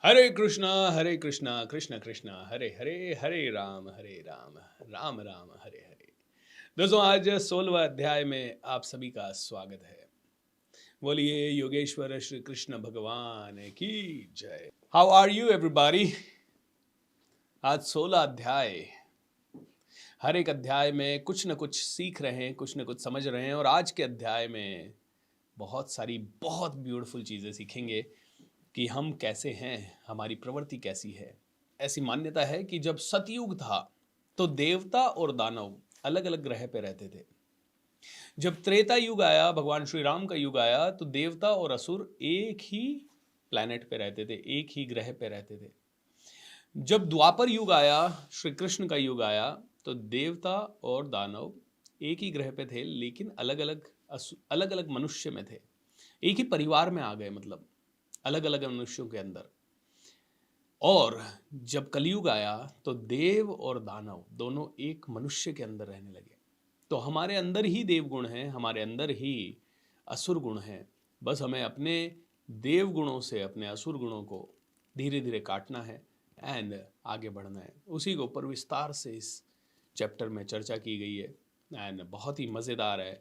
हरे कृष्णा कृष्ण कृष्ण हरे हरे, हरे राम राम राम हरे हरे। दोस्तों, आज 16वां अध्याय में आप सभी का स्वागत है। बोलिए योगेश्वर श्री कृष्ण भगवान की जय। How are you everybody? आज 16 अध्याय। हर एक अध्याय में कुछ न कुछ सीख रहे हैं, कुछ न कुछ समझ रहे हैं, और आज के अध्याय में बहुत सारी बहुत ब्यूटीफुल चीज़ें सीखेंगे कि हम कैसे हैं, हमारी प्रवृत्ति कैसी है। ऐसी मान्यता है कि जब सतयुग था तो देवता और दानव अलग अलग ग्रह पे रहते थे। जब त्रेता युग आया, भगवान श्री राम का युग आया, तो देवता और असुर एक ही प्लैनेट पे रहते थे, एक ही ग्रह पे रहते थे। जब द्वापर युग आया, श्री कृष्ण का युग आया, तो देवता और दानव एक ही ग्रह पे थे, लेकिन अलग अलग मनुष्य में थे। एक ही परिवार में आ गए, मतलब अलग अलग मनुष्यों के अंदर। और जब कलयुग आया तो देव और दानव दोनों एक मनुष्य के अंदर रहने लगे। तो हमारे अंदर ही देव गुण हैं, हमारे अंदर ही असुर गुण हैं। बस हमें अपने देव गुणों से अपने असुर गुणों को धीरे धीरे काटना है एंड आगे बढ़ना है। उसी के ऊपर विस्तार से इस चैप्टर में चर्चा की गई है एंड बहुत ही मज़ेदार है।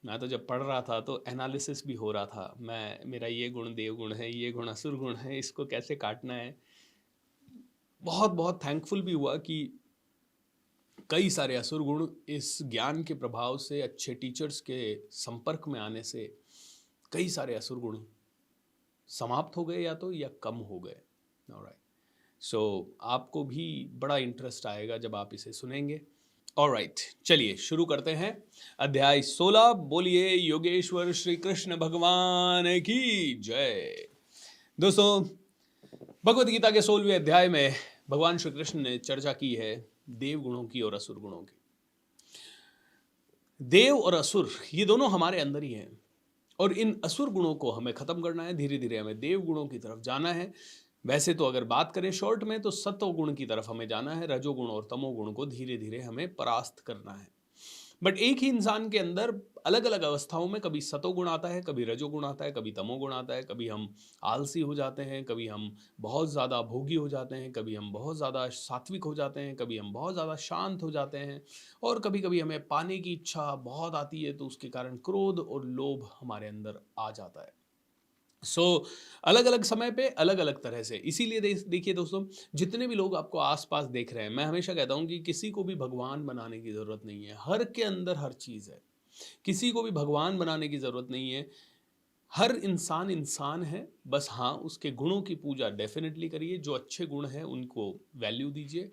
मैं तो जब पढ़ रहा था तो एनालिसिस भी हो रहा था। मेरा ये गुण देव गुण है, ये गुण असुर गुण है, इसको कैसे काटना है। बहुत बहुत थैंकफुल भी हुआ कि कई सारे असुर गुण इस ज्ञान के प्रभाव से, अच्छे टीचर्स के संपर्क में आने से कई सारे असुर गुण समाप्त हो गए या कम हो गए। ऑलराइट, सो आपको भी बड़ा इंटरेस्ट आएगा जब आप इसे सुनेंगे। ऑलराइट, चलिए शुरू करते हैं। अध्याय 16। बोलिए योगेश्वर श्री कृष्ण भगवान की जय। दोस्तों, भगवत गीता के 16वें अध्याय में भगवान श्री कृष्ण ने चर्चा की है देव गुणों की और असुर गुणों की। देव और असुर ये दोनों हमारे अंदर ही हैं, और इन असुर गुणों को हमें खत्म करना है। धीरे धीरे हमें देव गुणों की तरफ जाना है। वैसे तो अगर बात करें शॉर्ट में, तो सत्व गुण की तरफ हमें जाना है। रजोगुण और तमोगुण को धीरे धीरे हमें परास्त करना है। बट एक ही इंसान के अंदर अलग अलग अवस्थाओं में कभी सतोगुण आता है, कभी रजोगुण आता है, कभी तमोगुण आता है। कभी हम आलसी हो जाते हैं, कभी हम बहुत ज़्यादा भोगी हो जाते हैं, कभी हम बहुत ज़्यादा सात्विक हो जाते हैं, कभी हम बहुत ज़्यादा शांत हो जाते हैं, और कभी कभी हमें पाने की इच्छा बहुत आती है, तो उसके कारण क्रोध और लोभ हमारे अंदर आ जाता है। अलग अलग समय पे अलग अलग तरह से। इसीलिए देखिए दोस्तों, जितने भी लोग आपको आसपास देख रहे हैं, मैं हमेशा कहता हूं कि किसी को भी भगवान बनाने की ज़रूरत नहीं है। हर के अंदर हर चीज़ है, किसी को भी भगवान बनाने की ज़रूरत नहीं है। हर इंसान इंसान है। बस हाँ, उसके गुणों की पूजा डेफिनेटली करिए। जो अच्छे गुण हैं उनको वैल्यू दीजिए,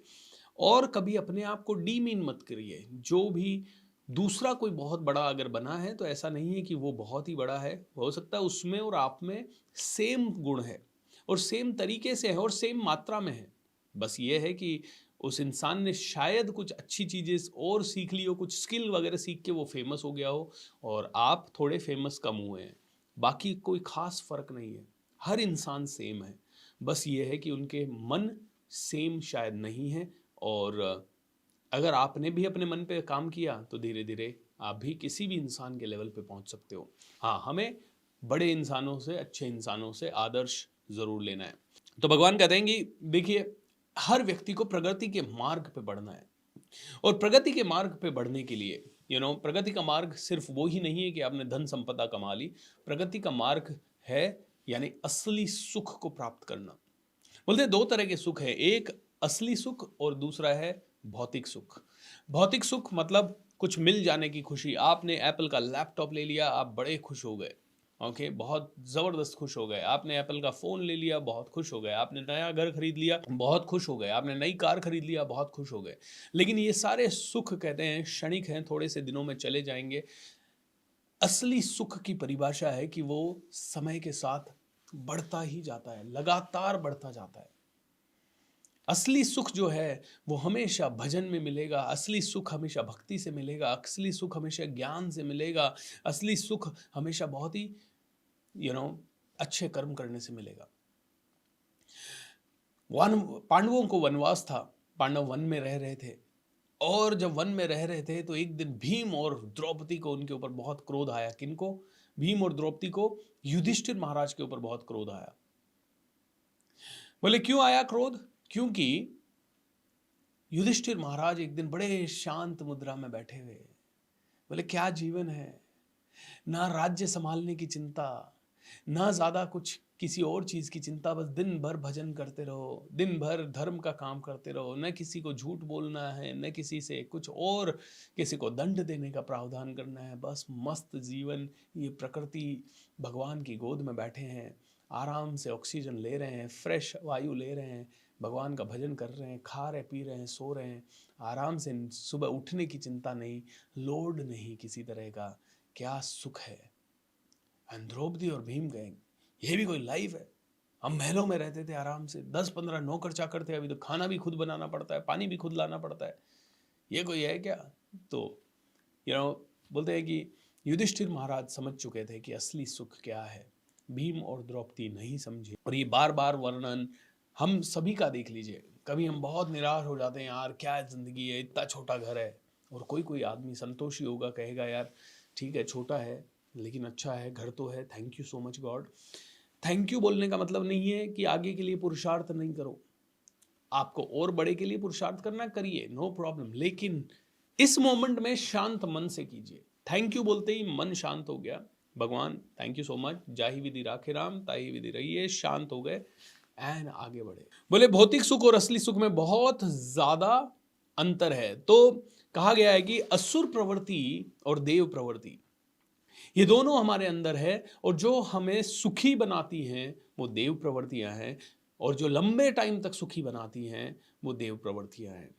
और कभी अपने आप को डीमीन मत करिए। जो भी दूसरा कोई बहुत बड़ा अगर बना है, तो ऐसा नहीं है कि वो बहुत ही बड़ा है। हो सकता है उसमें और आप में सेम गुण है, और सेम तरीके से है, और सेम मात्रा में है। बस ये है कि उस इंसान ने शायद कुछ अच्छी चीज़ें और सीख ली हो, कुछ स्किल वगैरह सीख के वो फेमस हो गया हो, और आप थोड़े फेमस कम हुए हैं। बाकी कोई खास फर्क नहीं है। हर इंसान सेम है। बस ये है कि उनके मन सेम शायद नहीं है। और अगर आपने भी अपने मन पे काम किया, तो धीरे धीरे आप भी किसी भी इंसान के लेवल पे पहुंच सकते हो। हाँ, हमें बड़े इंसानों से, अच्छे इंसानों से आदर्श जरूर लेना है। तो भगवान कहते हैं कि देखिए, हर व्यक्ति को प्रगति के मार्ग पे बढ़ना है। और प्रगति के मार्ग पे बढ़ने के लिए प्रगति का मार्ग सिर्फ वो ही नहीं है कि आपने धन संपदा कमा ली। प्रगति का मार्ग है यानी असली सुख को प्राप्त करना। बोलते हैं दो तरह के सुख है, एक असली सुख और दूसरा है भौतिक सुख। भौतिक सुख मतलब कुछ मिल जाने की खुशी। आपने एप्पल का लैपटॉप ले लिया, आप बड़े खुश हो गए। ओके, बहुत ज़बरदस्त खुश हो गए। आपने एप्पल का फ़ोन ले लिया, बहुत खुश हो गए। आपने नया घर खरीद लिया, बहुत खुश हो गए। आपने नई कार खरीद लिया, बहुत खुश हो गए। लेकिन ये सारे सुख कहते हैं क्षणिक हैं, थोड़े से दिनों में चले जाएंगे। असली सुख की परिभाषा है कि वो समय के साथ बढ़ता ही जाता है, लगातार बढ़ता जाता है। असली सुख जो है वो हमेशा भजन में मिलेगा। असली सुख हमेशा भक्ति से मिलेगा। असली सुख हमेशा ज्ञान से मिलेगा। असली सुख हमेशा बहुत ही अच्छे कर्म करने से मिलेगा। वन पांडवों को वनवास था। पांडव वन में रह रहे थे, और जब वन में रह रहे थे तो एक दिन भीम और द्रौपदी को उनके ऊपर बहुत क्रोध आया। किनको? भीम और द्रौपदी को युधिष्ठिर महाराज के ऊपर बहुत क्रोध आया। बोले क्यों आया क्रोध? क्योंकि युधिष्ठिर महाराज एक दिन बड़े शांत मुद्रा में बैठे हुए। बोले क्या जीवन है, ना राज्य संभालने की चिंता, ना ज्यादा कुछ किसी और चीज की चिंता, बस दिन भर भजन करते रहो, दिन भर धर्म का काम करते रहो, न किसी को झूठ बोलना है, न किसी से कुछ और किसी को दंड देने का प्रावधान करना है, बस मस्त जीवन। ये प्रकृति भगवान की गोद में बैठे हैं, आराम से ऑक्सीजन ले रहे हैं, फ्रेश वायु ले रहे हैं, भगवान का भजन कर रहे हैं, खा रहे पी रहे हैं, सो रहे हैं आराम से, सुबह उठने की चिंता नहीं, लोड नहीं किसी तरह का। क्या सुख है। द्रौपदी और भीम गए, ये भी कोई लाइफ है? हम महलों में रहते थे आराम से, 10-15 नौकर चाकर थे, अभी तो खाना भी खुद बनाना पड़ता है, पानी भी खुद लाना पड़ता है, ये कोई है क्या? तो बोलते हैं कि युधिष्ठिर महाराज समझ चुके थे कि असली सुख क्या है, भीम और द्रौपदी नहीं समझे। और ये बार बार वर्णन हम सभी का देख लीजिए, कभी हम बहुत निराश हो जाते हैं, यार क्या जिंदगी है, इतना छोटा घर है। और कोई कोई आदमी संतोषी होगा, कहेगा यार ठीक है छोटा है लेकिन अच्छा है, घर तो है, thank you so much God. Thank you बोलने का मतलब नहीं है कि आगे के लिए पुरुषार्थ नहीं करो, आपको और बड़े के लिए पुरुषार्थ करना करिए, नो प्रॉब्लम, लेकिन इस मोमेंट में शांत मन से कीजिए। थैंक यू बोलते ही मन शांत हो गया, भगवान थैंक यू सो मच, जाही विधि राखे राम, ताही विधि रहिए, शांत हो गए एंड आगे बढ़े। बोले भौतिक सुख और असली सुख में बहुत ज्यादा अंतर है। तो कहा गया है कि असुर प्रवृत्ति और देव प्रवृत्ति ये दोनों हमारे अंदर है, और जो हमें सुखी बनाती हैं वो देव प्रवृत्तियां हैं, और जो लंबे टाइम तक सुखी बनाती हैं वो देव प्रवृत्तियां हैं।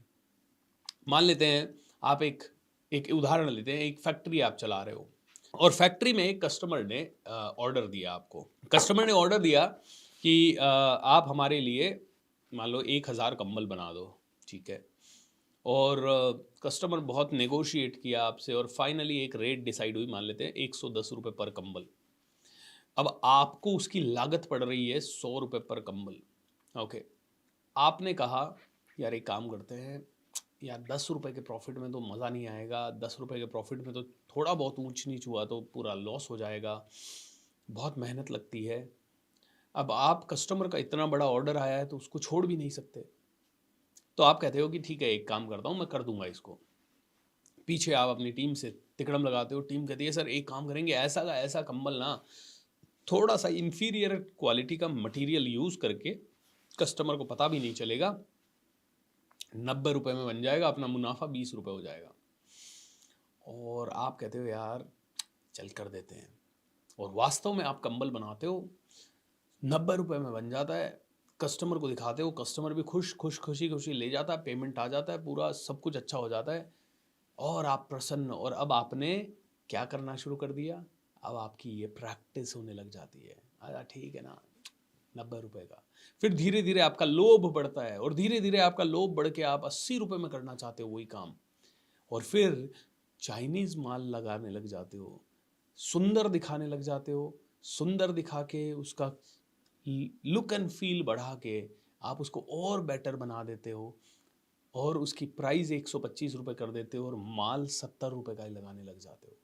मान लेते हैं आप एक उदाहरण लेते हैं, एक फैक्ट्री आप चला रहे हो और फैक्ट्री में एक कस्टमर ने ऑर्डर दिया, आपको कस्टमर ने ऑर्डर दिया कि आप हमारे लिए मान लो 1000 कंबल बना दो, ठीक है। और कस्टमर बहुत नेगोशिएट किया आपसे और फाइनली एक रेट डिसाइड हुई, मान लेते हैं 110 रुपये पर कंबल। अब आपको उसकी लागत पड़ रही है 100 रुपये पर कंबल, ओके। आपने कहा यार एक काम करते हैं यार, 10 रुपये के प्रॉफिट में तो मज़ा नहीं आएगा, 10 रुपये के प्रॉफिट में तो थोड़ा बहुत ऊंच नीच हुआ तो पूरा लॉस हो जाएगा, बहुत मेहनत लगती है। अब आप कस्टमर का इतना बड़ा ऑर्डर आया है तो उसको छोड़ भी नहीं सकते, तो आप कहते हो कि ठीक है एक काम करता हूँ मैं कर दूंगा इसको। पीछे आप अपनी टीम से तिकड़म लगाते हो, टीम कहती है सर एक काम करेंगे, ऐसा का ऐसा कंबल ना थोड़ा सा इंफीरियर क्वालिटी का मटेरियल यूज़ करके, कस्टमर को पता भी नहीं चलेगा, 90 रुपये में बन जाएगा, अपना मुनाफा 20 रुपये हो जाएगा। और आप कहते हो यार चल कर देते हैं, और वास्तव में आप कंबल बनाते हो, 90 रुपये में बन जाता है, कस्टमर को दिखाते हो, कस्टमर भी खुशी खुशी ले जाता है, पेमेंट आ जाता है, पूरा सब कुछ अच्छा हो जाता है और आप प्रसन्न। और अब आपने क्या करना शुरू कर दिया, अब आपकी ये प्रैक्टिस होने लग जाती है, अरे ठीक है ना 90 रुपये का। फिर धीरे धीरे आपका लोभ बढ़ता है और धीरे धीरे आपका लोभ बढ़ के आप 80 रुपये में करना चाहते हो वही काम, और फिर चाइनीज माल लगाने लग जाते हो, सुंदर दिखाने लग जाते हो, सुंदर दिखा के उसका लुक एंड फील बढ़ा के आप उसको और बेटर बना देते हो, और उसकी प्राइस 125 रुपये कर देते हो और माल 70 रुपये का ही लगाने लग जाते हो।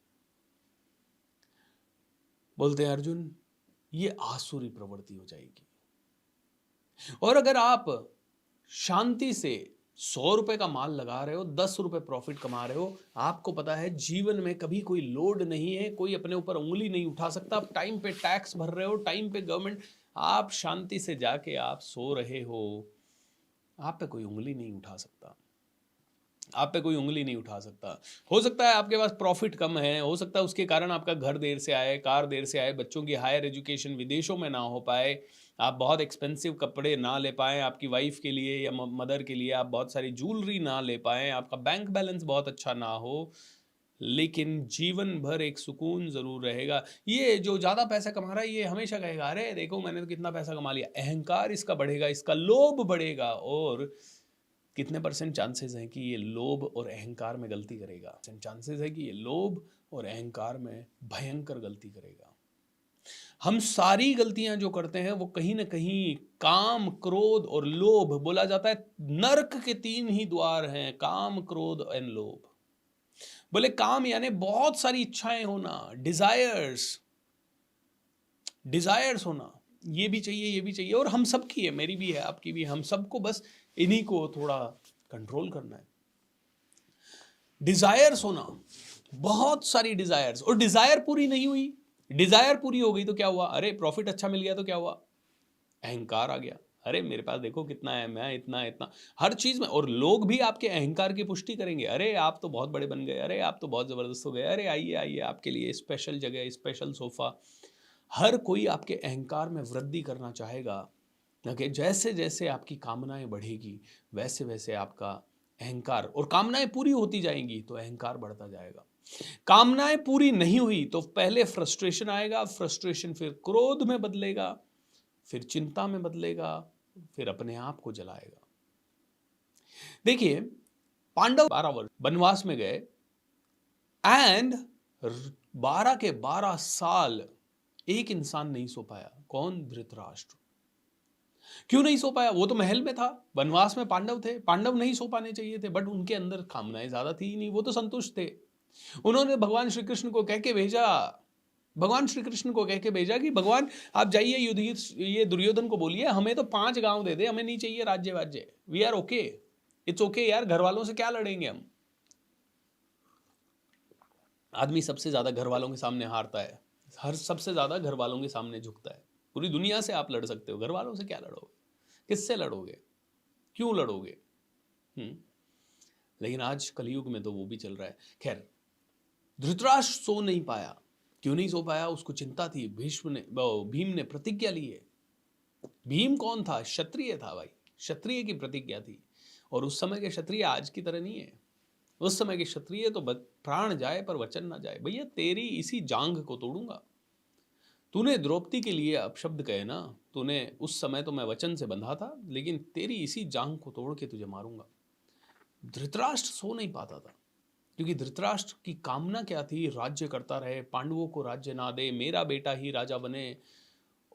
बोलते हैं अर्जुन ये आसुरी प्रवृत्ति हो जाएगी। और अगर आप शांति से 100 रुपये का माल लगा रहे हो, 10 रुपये प्रॉफिट कमा रहे हो, आपको पता है जीवन में कभी कोई लोड नहीं है, कोई अपने ऊपर उंगली नहीं उठा सकता, आप टाइम पे टैक्स भर रहे हो, टाइम पे गवर्नमेंट, आप शांति से जाके आप सो रहे हो, आप पे कोई उंगली नहीं उठा सकता, आप पे कोई उंगली नहीं उठा सकता। हो सकता है आपके पास प्रॉफिट कम है, हो सकता है उसके कारण आपका घर देर से आए, कार देर से आए, बच्चों की हायर एजुकेशन विदेशों में ना हो पाए, आप बहुत एक्सपेंसिव कपड़े ना ले पाएँ आपकी वाइफ के लिए या मदर के लिए, आप बहुत सारी ज्वेलरी ना ले पाएँ, आपका बैंक बैलेंस बहुत अच्छा ना हो, लेकिन जीवन भर एक सुकून ज़रूर रहेगा। ये जो ज़्यादा पैसा कमा रहा है ये हमेशा कहेगा अरे देखो मैंने तो कितना पैसा कमा लिया, अहंकार इसका बढ़ेगा, इसका लोभ बढ़ेगा, और कितने % चांसेस हैं कि ये लोभ और अहंकार में गलती करेगा, चांसेस है कि ये लोभ और अहंकार में भयंकर गलती करेगा। हम सारी गलतियां जो करते हैं वो कहीं ना कहीं काम, क्रोध और लोभ, बोला जाता है नर्क के 3 ही द्वार हैं, काम, क्रोध एंड लोभ। बोले काम यानी बहुत सारी इच्छाएं होना, डिजायर्स होना, ये भी चाहिए, ये भी चाहिए, और हम सबकी है, मेरी भी है, आपकी भी है, हम सबको बस इन्हीं को थोड़ा कंट्रोल करना है। डिजायर्स होना, बहुत सारी डिजायर्स, और डिजायर पूरी नहीं हुई, डिजायर पूरी हो गई तो क्या हुआ, अरे प्रॉफिट अच्छा मिल गया तो क्या हुआ, अहंकार आ गया, अरे मेरे पास देखो कितना है, मैं इतना इतना, हर चीज में। और लोग भी आपके अहंकार की पुष्टि करेंगे, अरे आप तो बहुत बड़े बन गए, अरे आप तो बहुत जबरदस्त हो गए, अरे आइए आइए आपके लिए स्पेशल जगह, स्पेशल सोफा। हर कोई आपके अहंकार में वृद्धि करना चाहेगा। कि जैसे जैसे आपकी कामनाएं बढ़ेगी वैसे वैसे आपका अहंकार, और कामनाएं पूरी होती जाएंगी तो अहंकार बढ़ता जाएगा। कामनाएं पूरी नहीं हुई तो पहले फ्रस्ट्रेशन आएगा, फ्रस्ट्रेशन फिर क्रोध में बदलेगा, फिर चिंता में बदलेगा, फिर अपने आप को जलाएगा। देखिए, पांडव 12 वर्ष वनवास में गए, एंड 12 के 12 साल एक इंसान नहीं सो पाया। कौन? धृतराष्ट्र। क्यों नहीं सो पाया? वो तो महल में था, वनवास में पांडव थे, पांडव नहीं सो पाने चाहिए थे, बट उनके अंदर कामनाएं ज्यादा थी ही नहीं, वो तो संतुष्ट थे। उन्होंने भगवान श्री कृष्ण को कह के भेजा, भगवान श्री कृष्ण को कह के भेजा कि भगवान आप जाइए ये दुर्योधन को बोलिए हमें तो 5 गांव दे दे, हमें नहीं चाहिए राज्य वाज्य, we are okay, it's okay यार, घर वालों से क्या लड़ेंगे हम। आदमी सबसे ज्यादा घर वालों के सामने हारता है, हर सबसे ज्यादा घर वालों के सामने झुकता है। पूरी दुनिया से आप लड़ सकते हो, घर वालों से क्या लड़ोगे, किससे लड़ोगे, क्यों लड़ोगे? लेकिन आज कलयुग में तो वो भी चल रहा है। खैर, धृतराष्ट्र सो नहीं पाया। क्यों नहीं सो पाया? उसको चिंता थी। भीम ने प्रतिज्ञा ली है। भीम कौन था? क्षत्रिय था भाई, क्षत्रिय की प्रतिज्ञा थी। और उस समय के क्षत्रिय आज की तरह नहीं है। उस समय के क्षत्रिय तो प्राण जाए पर वचन ना जाए। भैया तेरी इसी जांघ को तोड़ूंगा। तूने द्रौपदी के लिए अपशब्द कहे ना, तूने उस समय तो मैं वचन से बंधा था, लेकिन तेरी इसी जांघ को तोड़ के तुझे मारूंगा। धृतराष्ट्र सो नहीं पाता था, क्योंकि धृतराष्ट्र की कामना क्या थी? राज्य करता रहे, पांडवों को राज्य ना दे, मेरा बेटा ही राजा बने।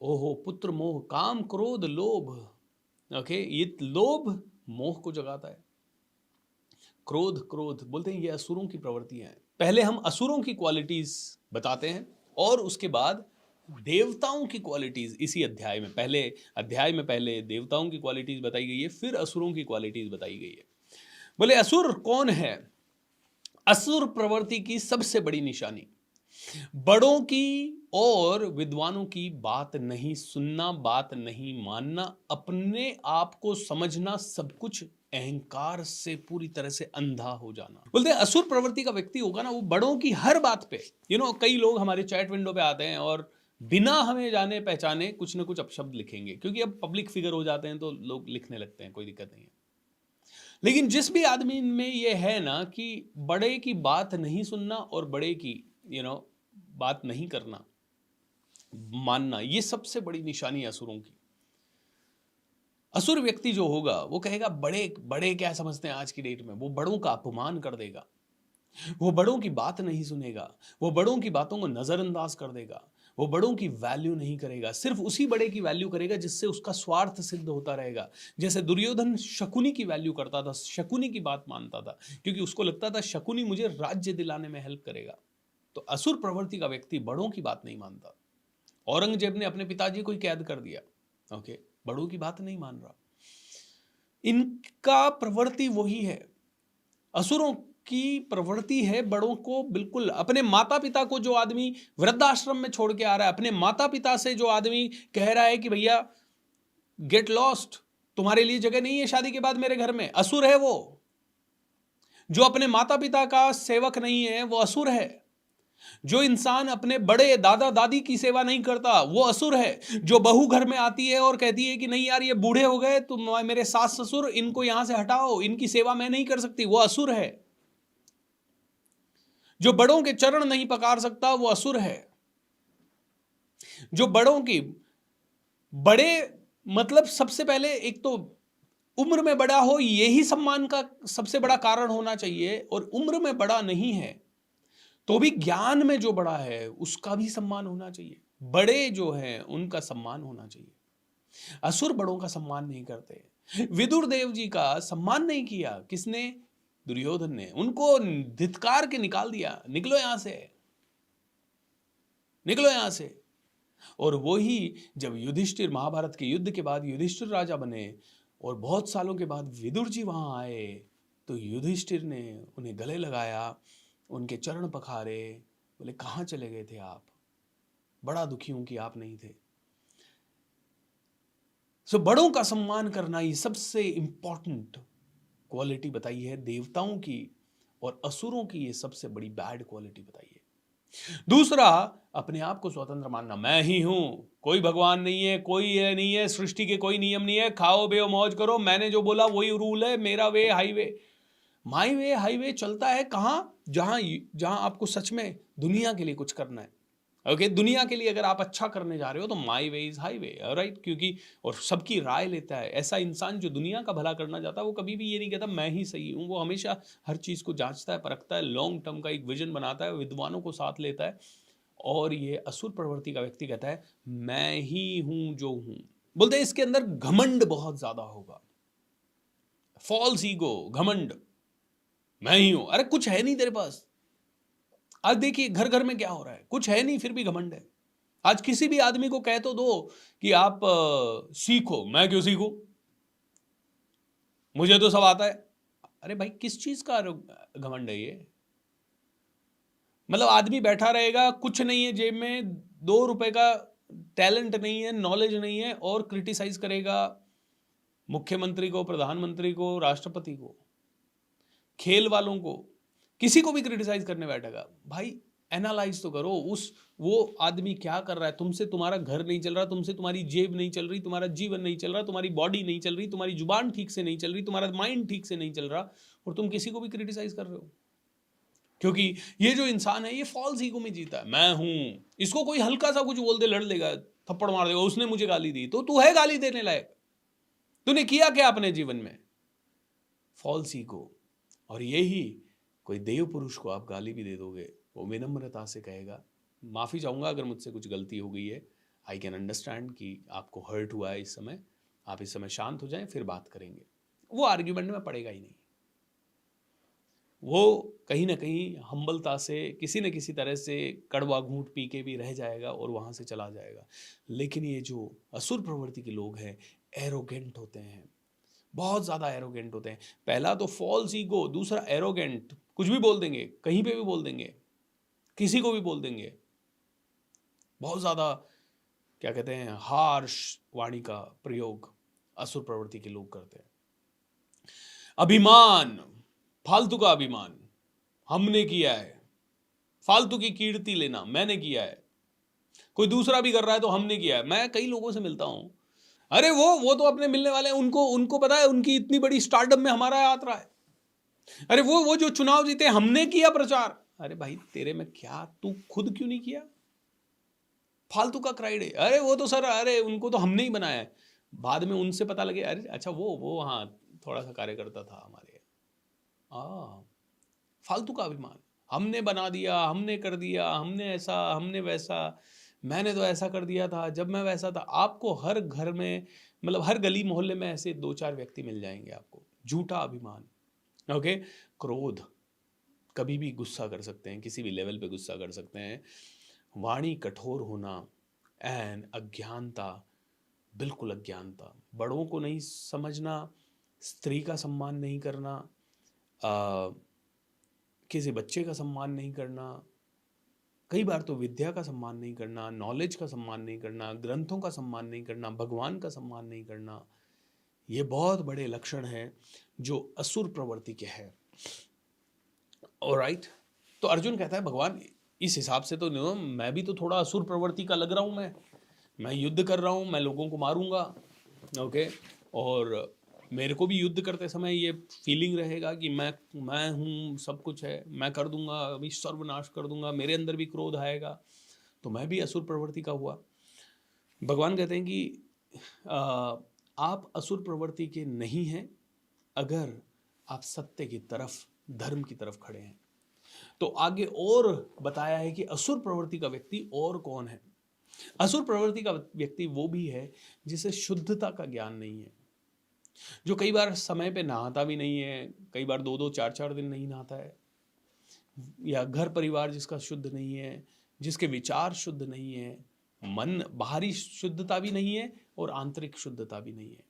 ओहो, पुत्र मोह, काम क्रोध लोभ। ओके, ये लोभ मोह को जगाता है। क्रोध, क्रोध बोलते हैं ये असुरों की प्रवृत्तियां हैं। पहले हम असुरों की क्वालिटीज बताते हैं और उसके बाद देवताओं की क्वालिटीज इसी अध्याय में, पहले अध्याय में पहले देवताओं की क्वालिटीज बताई गई है, फिर असुरों की क्वालिटीज बताई गई है। बोले असुर कौन है? असुर प्रवृत्ति की सबसे बड़ी निशानी बड़ों की और विद्वानों की बात नहीं सुनना, बात नहीं मानना, अपने आप को समझना, सब कुछ अहंकार से पूरी तरह से अंधा हो जाना। बोलते हैं असुर प्रवृत्ति का व्यक्ति होगा ना, वो बड़ों की हर बात पे, कई लोग हमारे चैट विंडो पे आते हैं और बिना हमें जाने पहचाने कुछ ना कुछ अपशब्द लिखेंगे, क्योंकि अब पब्लिक फिगर हो जाते हैं तो लोग लिखने लगते हैं, कोई दिक्कत नहीं है। लेकिन जिस भी आदमी में ये है ना कि बड़े की बात नहीं सुनना और बड़े की बात नहीं करना, मानना, ये सबसे बड़ी निशानी है असुरों की। असुर व्यक्ति जो होगा वो कहेगा बड़े बड़े क्या समझते हैं आज की डेट में, वो बड़ों का अपमान कर देगा, वो बड़ों की बात नहीं सुनेगा, वो बड़ों की बातों को नजरअंदाज कर देगा, वो बड़ों की वैल्यू नहीं करेगा, सिर्फ उसी बड़े की वैल्यू करेगा जिससे उसका स्वार्थ सिद्ध होता रहेगा। जैसे दुर्योधन शकुनी की वैल्यू करता था, शकुनी की बात मानता था, क्योंकि उसको लगता था शकुनी मुझे राज्य दिलाने में हेल्प करेगा। तो असुर प्रवृत्ति का व्यक्ति बड़ों की बात नहीं मानता। औरंगजेब ने अपने पिताजी को ही कैद कर दिया, ओके, बड़ों की बात नहीं मान रहा। इनका प्रवृत्ति वही है, असुरों की प्रवृत्ति है बड़ों को बिल्कुल। अपने माता पिता को जो आदमी वृद्धाश्रम में छोड़ के आ रहा है, अपने माता पिता से जो आदमी कह रहा है कि भैया गेट लॉस्ट, तुम्हारे लिए जगह नहीं है शादी के बाद मेरे घर में, असुर है वो। जो अपने माता पिता का सेवक नहीं है वो असुर है। जो इंसान अपने बड़े दादा दादी की सेवा नहीं करता वो असुर है। जो बहू घर में आती है और कहती है कि नहीं यार ये बूढ़े हो गए, तुम मेरे सास ससुर, इनको यहां से हटाओ, इनकी सेवा मैं नहीं कर सकती, वो असुर है। जो बड़ों के चरण नहीं पकार सकता वो असुर है। जो बड़ों की बड़े मतलब सबसे पहले एक तो उम्र में बड़ा हो, यही सम्मान का सबसे बड़ा कारण होना चाहिए, और उम्र में बड़ा नहीं है तो भी ज्ञान में जो बड़ा है उसका भी सम्मान होना चाहिए। बड़े जो हैं उनका सम्मान होना चाहिए। असुर बड़ों का सम्मान नहीं करते। विदुर देव जी का सम्मान नहीं किया किसने? दुर्योधन ने। उनको धिक्कार के निकाल दिया, निकलो यहां से, निकलो यहां से। और वही जब युधिष्ठिर, महाभारत के युद्ध के बाद युधिष्ठिर राजा बने और बहुत सालों के बाद विदुर जी वहां आए, तो युधिष्ठिर ने उन्हें गले लगाया, उनके चरण पखारे, बोले कहाँ चले गए थे आप, बड़ा दुखी हूं कि आप नहीं थे। सो बड़ों का सम्मान करना ये सबसे इंपॉर्टेंट क्वालिटी बताई है देवताओं की, और असुरों की ये सबसे बड़ी बैड क्वालिटी बताई है। दूसरा, अपने आप को स्वतंत्र मानना, मैं ही हूं, कोई भगवान नहीं है, कोई ये नहीं है, सृष्टि के कोई नियम नहीं है, खाओ पियो मौज करो, मैंने जो बोला वही रूल है, मेरा वे हाईवे, माई वे हाईवे चलता है कहां, जहां जहां आपको सच में दुनिया के लिए कुछ करना है। ओके, दुनिया के लिए अगर आप अच्छा करने जा रहे हो तो माई वे इज हाईवे, राइट, क्योंकि और सबकी राय लेता है। ऐसा इंसान जो दुनिया का भला करना चाहता है वो कभी भी ये नहीं कहता मैं ही सही हूं, वो हमेशा हर चीज को जांचता है, परखता है, लॉन्ग टर्म का एक विजन बनाता है, विद्वानों को साथ लेता है। और ये असुर प्रवृत्ति का व्यक्ति कहता है मैं ही हूं जो हूं। बोलते हैं इसके अंदर घमंड बहुत ज्यादा होगा, फॉल्स ईगो, घमंड, मैं ही हूं, अरे कुछ है नहीं तेरे पास। आज देखिए घर घर में क्या हो रहा है, कुछ है नहीं फिर भी घमंड है। आज किसी भी आदमी को कह तो दो कि आप सीखो, मैं क्यों सीखूं, मुझे तो सब आता है। अरे भाई किस चीज का घमंड है ये? मतलब आदमी बैठा रहेगा, कुछ नहीं है जेब में, 2 रुपए का टैलेंट नहीं है, नॉलेज नहीं है, और क्रिटिसाइज करेगा मुख्यमंत्री को, प्रधानमंत्री को, राष्ट्रपति को, खेल वालों को, किसी को भी क्रिटिसाइज करने बैठेगा। भाई एनालाइज तो करो उस वो आदमी क्या कर रहा है। तुमसे तुम्हारा घर नहीं चल रहा, तुमसे तुम्हारी जेब नहीं चल रही, तुम्हारा जीवन नहीं चल रहा, तुम्हारी बॉडी नहीं चल रही, तुम्हारी जुबान ठीक से नहीं चल रही, तुम्हारा माइंड ठीक से नहीं चल रहा, और तुम किसी को भी क्रिटिसाइज कर रहे हो। क्योंकि ये जो इंसान है ये फॉल्स ईगो में जीता है, मैं हूं, इसको कोई हल्का सा कुछ बोल दे लड़ लेगा, थप्पड़ मार देगा, उसने मुझे गाली दी, तो तू है गाली देने लायक? तूने किया क्या अपने जीवन में? False ego. और यही कोई देव पुरुष को आप गाली भी दे दोगे, वो विनम्रता से कहेगा माफी चाहूंगा अगर मुझसे कुछ गलती हो गई है, आई कैन अंडरस्टैंड कि आपको हर्ट हुआ है इस समय, आप इस समय शांत हो जाएं, फिर बात करेंगे। वो आर्ग्यूमेंट में पड़ेगा ही नहीं, वो कहीं ना कहीं हम्बलता से किसी न किसी तरह से कड़वा घूंट पी के भी रह जाएगा और वहां से चला जाएगा। लेकिन ये जो असुर प्रवृत्ति के लोग हैं एरोगेंट होते हैं, बहुत ज्यादा एरोगेंट होते हैं। पहला तो फॉल्स ईगो, दूसरा एरोगेंट, कुछ भी बोल देंगे, कहीं पे भी बोल देंगे, किसी को भी बोल देंगे, बहुत ज्यादा क्या कहते हैं हार्श वाणी का प्रयोग असुर प्रवृत्ति के लोग करते हैं। अभिमान, फालतू का अभिमान, हमने किया है, फालतू की कीर्ति लेना, मैंने किया है, कोई दूसरा भी कर रहा है तो हमने किया है। मैं कई लोगों से मिलता हूं, अरे वो तो अपने मिलने वाले हैं, उनको उनको पता है उनकी इतनी बड़ी स्टार्टअप में हमारा यात्रा है। अरे वो जो चुनाव जीते हमने किया प्रचार। अरे भाई तेरे में क्या, तू खुद क्यों नहीं किया? फालतू का क्राइड है, अरे वो तो सर, अरे उनको तो हमने ही बनाया है। बाद में उनसे पता लगे अरे अच्छा वो हाँ थोड़ा सा कार्यकर्ता था हमारे। फालतू का अभिमान, हमने बना दिया, हमने कर दिया, हमने ऐसा, हमने वैसा, मैंने तो ऐसा कर दिया था जब मैं वैसा था। आपको हर घर में, मतलब हर गली मोहल्ले में ऐसे 2-4 व्यक्ति मिल जाएंगे आपको। झूठा अभिमान, ओके। क्रोध, कभी भी गुस्सा कर सकते हैं, किसी भी लेवल पे गुस्सा कर सकते हैं। वाणी कठोर होना एंड अज्ञानता, बिल्कुल अज्ञानता, बड़ों को नहीं समझना, स्त्री का सम्मान नहीं करना, किसी बच्चे का सम्मान नहीं करना, कई बार तो विद्या का सम्मान नहीं करना, नॉलेज का सम्मान नहीं करना, ग्रंथों का सम्मान नहीं करना, भगवान का सम्मान नहीं करना, ये बहुत बड़े लक्षण हैं जो असुर प्रवृत्ति के हैं। ऑलराइट, तो अर्जुन कहता है भगवान इस हिसाब से तो नहीं, मैं भी तो थोड़ा असुर प्रवृत्ति का लग रहा हूं, मैं युद्ध कर रहा हूं, मैं लोगों को मारूंगा, ओके। और मेरे को भी युद्ध करते समय ये फीलिंग रहेगा कि मैं हूँ, सब कुछ है, मैं कर दूंगा, अभी सर्वनाश कर दूंगा, मेरे अंदर भी क्रोध आएगा, तो मैं भी असुर प्रवृत्ति का हुआ। भगवान कहते हैं कि आप असुर प्रवृत्ति के नहीं हैं अगर आप सत्य की तरफ, धर्म की तरफ खड़े हैं। तो आगे और बताया है कि असुर प्रवृत्ति का व्यक्ति और कौन है। असुर प्रवृत्ति का व्यक्ति वो भी है जिसे शुद्धता का ज्ञान नहीं है, जो कई बार समय पे नहाता भी नहीं है, कई बार 2-2 4-4 दिन नहीं नहाता है, या घर परिवार जिसका शुद्ध नहीं है, जिसके विचार शुद्ध नहीं है, मन बाहरी शुद्धता भी नहीं है और आंतरिक शुद्धता भी नहीं है।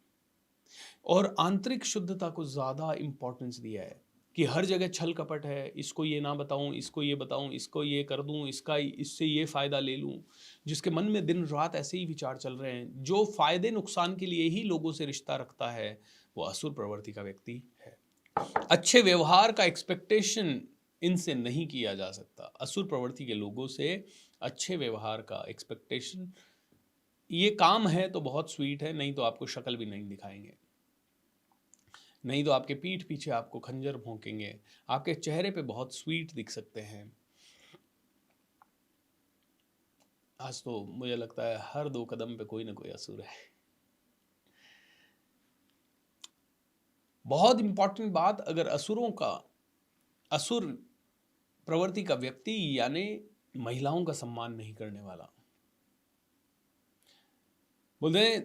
और आंतरिक शुद्धता को ज़्यादा इम्पोर्टेंस दिया है कि हर जगह छल कपट है, इसको ये ना बताऊं, इसको ये बताऊं, इसको ये कर दूं, इससे ये फ़ायदा ले लूं। जिसके मन में दिन रात ऐसे ही विचार चल रहे हैं, जो फ़ायदे नुकसान के लिए ही लोगों से रिश्ता रखता है, वो असुर प्रवृत्ति का व्यक्ति है। अच्छे व्यवहार का एक्सपेक्टेशन इनसे नहीं किया जा सकता। असुर प्रवृत्ति के लोगों से अच्छे व्यवहार का एक्सपेक्टेशन, ये काम है तो बहुत स्वीट है, नहीं तो आपको शक्ल भी नहीं दिखाएंगे, नहीं तो आपके पीठ पीछे आपको खंजर भोंकेंगे। आपके चेहरे पे बहुत स्वीट दिख सकते हैं। आज तो मुझे लगता है हर 2 कदम पे कोई ना कोई असुर है। बहुत इंपॉर्टेंट बात, अगर असुर प्रवृत्ति का व्यक्ति यानी महिलाओं का सम्मान नहीं करने वाला। बोलते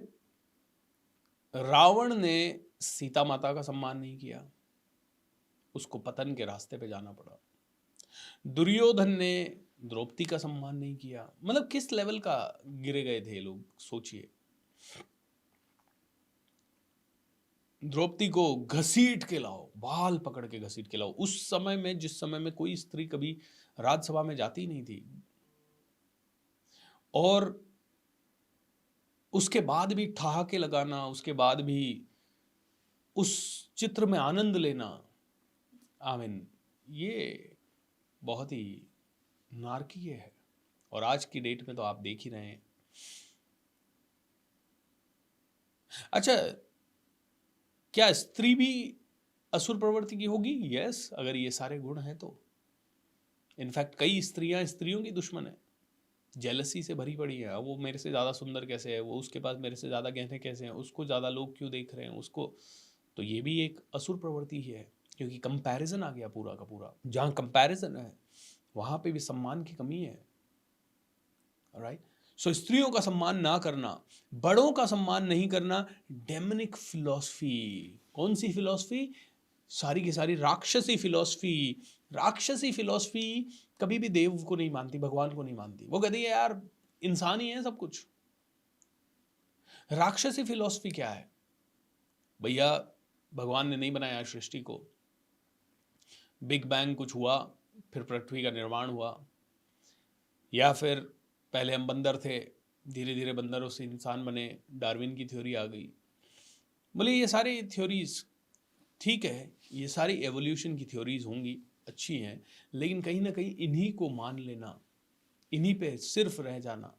रावण ने सीता माता का सम्मान नहीं किया, उसको पतन के रास्ते पे जाना पड़ा। दुर्योधन ने द्रौपदी का सम्मान नहीं किया। मतलब किस लेवल का गिरे गए थे लोग, सोचिए। द्रौपदी को घसीट के लाओ, बाल पकड़ के घसीट के लाओ, उस समय में, जिस समय में कोई स्त्री कभी राज्यसभा में जाती नहीं थी, और उसके बाद भी ठहाके लगाना, उसके बाद भी उस चित्र में आनंद लेना, ये बहुत ही नारकीय है। और आज की डेट में तो आप देख ही रहे हैं। अच्छा, क्या स्त्री भी असुर प्रवृत्ति की होगी? यस, अगर ये सारे गुण हैं तो। इनफैक्ट कई स्त्रियां स्त्रियों की दुश्मन है, जेलसी से भरी पड़ी है। वो मेरे से ज़्यादा सुंदर कैसे है, वो उसके पास मेरे से ज़्यादा गहने कैसे हैं, उसको ज़्यादा लोग क्यों देख रहे हैं, उसको। तो ये भी एक असुर प्रवृत्ति ही है, क्योंकि कंपैरिजन आ गया पूरा का पूरा। जहाँ कंपैरिजन है वहाँ पे भी सम्मान की कमी है। राइट। सो स्त्रियों का सम्मान ना करना, बड़ों का सम्मान नहीं करना, डेमनिक फिलॉसफी। कौन सी फिलॉसफी? सारी की सारी राक्षसी फिलॉसफी। राक्षसी फिलॉसफी कभी भी देव को नहीं मानती, भगवान को नहीं मानती। वो कहती है यार इंसान ही है सब कुछ। राक्षसी फिलॉसफी क्या है? भैया भगवान ने नहीं बनाया सृष्टि को, बिग बैंग कुछ हुआ, फिर पृथ्वी का निर्माण हुआ, या फिर पहले हम बंदर थे, धीरे धीरे बंदरों से इंसान बने, डार्विन की थ्योरी आ गई। बोले ये सारी थ्योरीज ठीक है, ये सारी एवोल्यूशन की थ्योरीज होंगी, अच्छी हैं, लेकिन कहीं ना कहीं इन्हीं को मान लेना, इन्हीं पे सिर्फ रह जाना।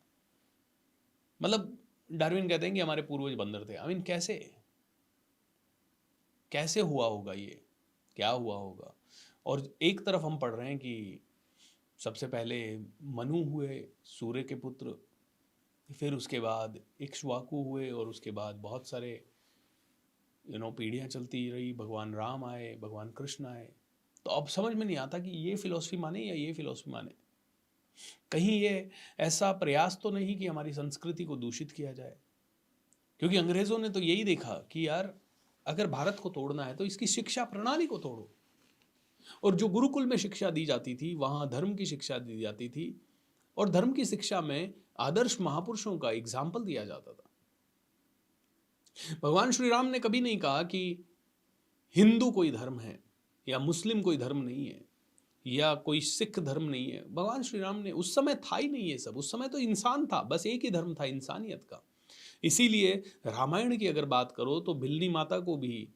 मतलब डार्विन कहते हैं कि हमारे पूर्वज बंदर थे। कैसे हुआ होगा ये, क्या हुआ होगा? और एक तरफ हम पढ़ रहे हैं कि सबसे पहले मनु हुए, सूर्य के पुत्र, फिर उसके बाद इक्ष्वाकु हुए, और उसके बाद बहुत सारे पीढ़ियाँ चलती रही, भगवान राम आए, भगवान कृष्ण आए। तो अब समझ में नहीं आता कि ये फिलॉसफी माने या ये फिलॉसफी माने। कहीं ये ऐसा प्रयास तो नहीं कि हमारी संस्कृति को दूषित किया जाए? क्योंकि अंग्रेजों ने तो यही देखा कि यार अगर भारत को तोड़ना है तो इसकी शिक्षा प्रणाली को तोड़ो। और जो गुरुकुल में शिक्षा दी जाती थी, वहां धर्म की शिक्षा दी जाती थी, और धर्म की शिक्षा में आदर्श महापुरुषों का एग्जाम्पल दिया जाता था। भगवान श्री राम ने कभी नहीं कहा कि हिंदू कोई धर्म है, या मुस्लिम कोई धर्म नहीं है, या कोई सिख धर्म नहीं है। भगवान श्री राम ने, उस समय था ही नहीं ये सब, उस समय तो इंसान था, बस एक ही धर्म था, इंसानियत का। इसीलिए रामायण की अगर बात करो तो बिल्ली माता को भी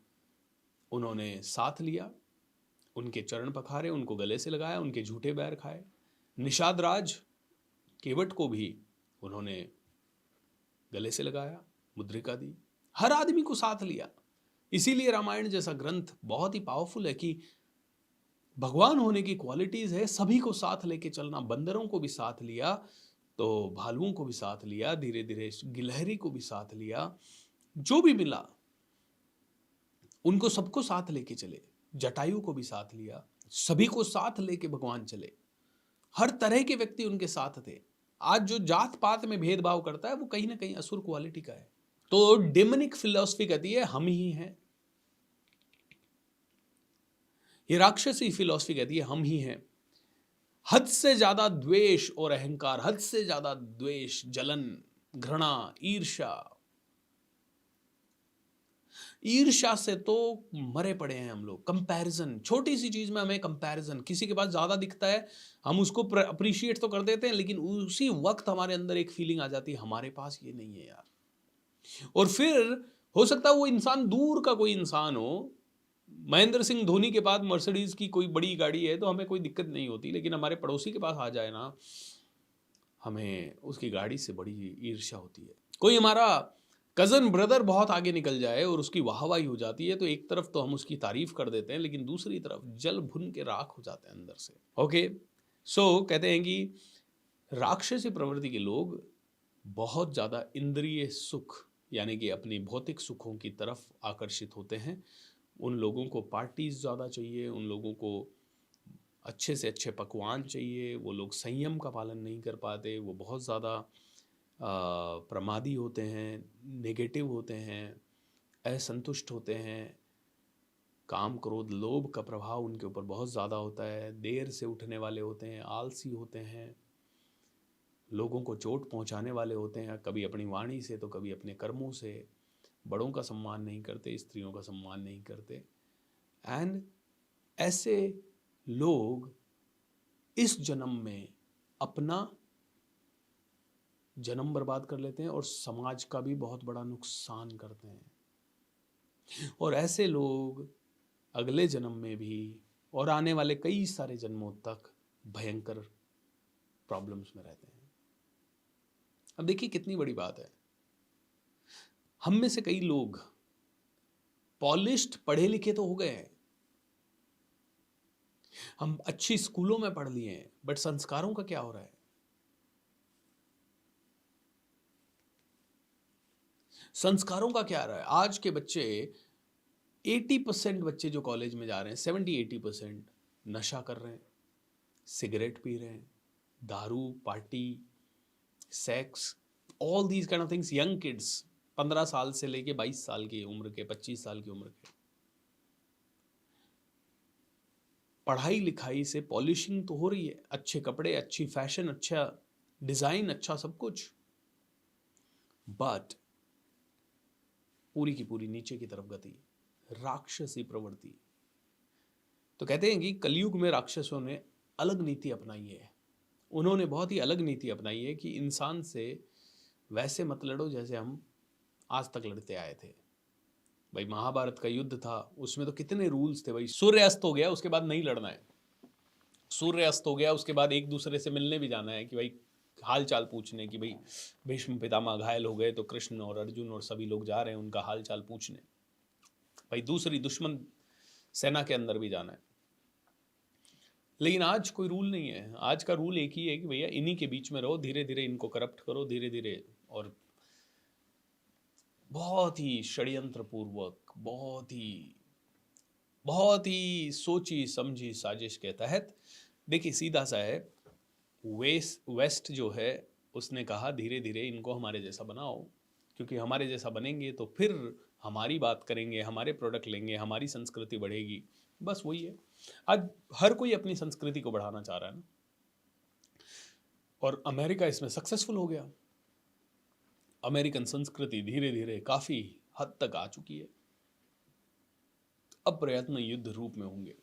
उन्होंने साथ लिया, उनके चरण पखारे, उनको गले से लगाया, उनके झूठे बैर खाए। निषाद राज केवट को भी उन्होंने गले से लगाया, मुद्रिका दी, हर आदमी को साथ लिया। इसीलिए रामायण जैसा ग्रंथ बहुत ही पावरफुल है कि भगवान होने की क्वालिटीज है, सभी को साथ लेके चलना। बंदरों को भी साथ लिया, तो भालुओं को भी साथ लिया, धीरे धीरे गिलहरी को भी साथ लिया, जो भी मिला उनको सबको साथ लेके चले। जटायु को भी साथ लिया, सभी को साथ लेके भगवान चले। हर तरह के व्यक्ति उनके साथ थे। आज जो जात पात में भेदभाव करता है वो कहीं ना कहीं असुर क्वालिटी का है। तो डेमनिक फिलॉसफी कहती है हम ही हैं, ये राक्षसी फिलॉसफी कहती है हम ही हैं। हद से ज्यादा द्वेष और अहंकार, हद से ज्यादा द्वेष, जलन, घृणा, ईर्ष्या। ईर्ष्या से तो मरे पड़े हैं हम लोग। कंपैरिजन, छोटी सी चीज में हमें कंपैरिजन, किसी के पास ज्यादा दिखता है, हम उसको अप्रिशिएट तो कर देते हैं, लेकिन उसी वक्त हमारे अंदर एक फीलिंग आ जाती है, हमारे पास ये नहीं है यार। और फिर हो सकता है वो इंसान दूर का कोई इंसान हो, महेंद्र सिंह धोनी के पास मर्सिडीज की कोई बड़ी गाड़ी है तो हमें कोई दिक्कत नहीं होती, लेकिन हमारे पड़ोसी के पास आ जाए ना, हमें उसकी गाड़ी से बड़ी ईर्ष्या होती है। कोई हमारा कजन ब्रदर बहुत आगे निकल जाए और उसकी वाहवाही हो जाती है, तो एक तरफ तो हम उसकी तारीफ कर देते हैं, लेकिन दूसरी तरफ जल भुन के राख हो जाते हैं अंदर से। ओके, सो कहते हैं कि राक्षसी प्रवृत्ति के लोग बहुत ज़्यादा इंद्रिय सुख, यानी कि अपनी भौतिक सुखों की तरफ आकर्षित होते हैं। उन लोगों को पार्टीज ज़्यादा चाहिए, उन लोगों को अच्छे से अच्छे पकवान चाहिए, वो लोग संयम का पालन नहीं कर पाते, वो बहुत ज़्यादा प्रमादी होते हैं, नेगेटिव होते हैं, असंतुष्ट होते हैं, काम क्रोध लोभ का प्रभाव उनके ऊपर बहुत ज़्यादा होता है, देर से उठने वाले होते हैं, आलसी होते हैं, लोगों को चोट पहुंचाने वाले होते हैं, कभी अपनी वाणी से तो कभी अपने कर्मों से, बड़ों का सम्मान नहीं करते, स्त्रियों का सम्मान नहीं करते। एंड ऐसे लोग इस जन्म में अपना जन्म बर्बाद कर लेते हैं और समाज का भी बहुत बड़ा नुकसान करते हैं। और ऐसे लोग अगले जन्म में भी और आने वाले कई सारे जन्मों तक भयंकर प्रॉब्लम्स में रहते हैं। अब देखिए कितनी बड़ी बात है, हम में से कई लोग पॉलिश्ड पढ़े लिखे तो हो गए हैं, हम अच्छी स्कूलों में पढ़ लिए हैं, बट संस्कारों का क्या हो रहा है? संस्कारों का क्या रहा है? आज के बच्चे 80% बच्चे जो कॉलेज में जा रहे हैं, 70-80% नशा कर रहे हैं, सिगरेट पी रहे हैं, दारू, party, sex, all these kind of things. Young kids 15 साल से लेके 22 साल की उम्र के, 25 साल की उम्र के, पढ़ाई लिखाई से पॉलिशिंग तो हो रही है, अच्छे कपड़े, अच्छी फैशन, अच्छा डिजाइन, अच्छा सब कुछ, बट पूरी की पूरी नीचे की तरफ गति, राक्षसी प्रवृत्ति। तो कहते हैं कि कलयुग में राक्षसों ने अलग नीति अपनाई है। उन्होंने बहुत ही अलग नीति अपनाई है कि इंसान से वैसे मत लड़ो जैसे हम आज तक लड़ते आए थे। भाई महाभारत का युद्ध था, उसमें तो कितने रूल्स थे भाई। सूर्य अस्त हो गया उसके बाद नहीं लड़ना है, सूर्य अस्त हो गया उसके बाद एक दूसरे से मिलने भी जाना है कि भाई हाल चाल पूछने, कि भाई भीष्म पितामह घायल हो गए तो कृष्ण और अर्जुन और सभी लोग जा रहे हैं उनका हाल चाल पूछने। भाई दूसरी दुश्मन सेना के अंदर भी जाना है। लेकिन आज कोई रूल नहीं है, आज का रूल एक ही है कि भैया इन्हीं के बीच में रहो, धीरे धीरे इनको करप्ट करो, धीरे धीरे, और बहुत ही षड्यंत्र पूर्वक, बहुत ही सोची समझी साजिश के तहत। देखिए सीधा सा है, वेस्ट जो है उसने कहा धीरे धीरे इनको हमारे जैसा बनाओ, क्योंकि हमारे जैसा बनेंगे तो फिर हमारी बात करेंगे, हमारे प्रोडक्ट लेंगे, हमारी संस्कृति बढ़ेगी। बस वही है, आज हर कोई अपनी संस्कृति को बढ़ाना चाह रहा है ना, और अमेरिका इसमें सक्सेसफुल हो गया। अमेरिकन संस्कृति धीरे धीरे काफी हद तक आ चुकी है, अब प्रयत्न युद्ध रूप में होंगे।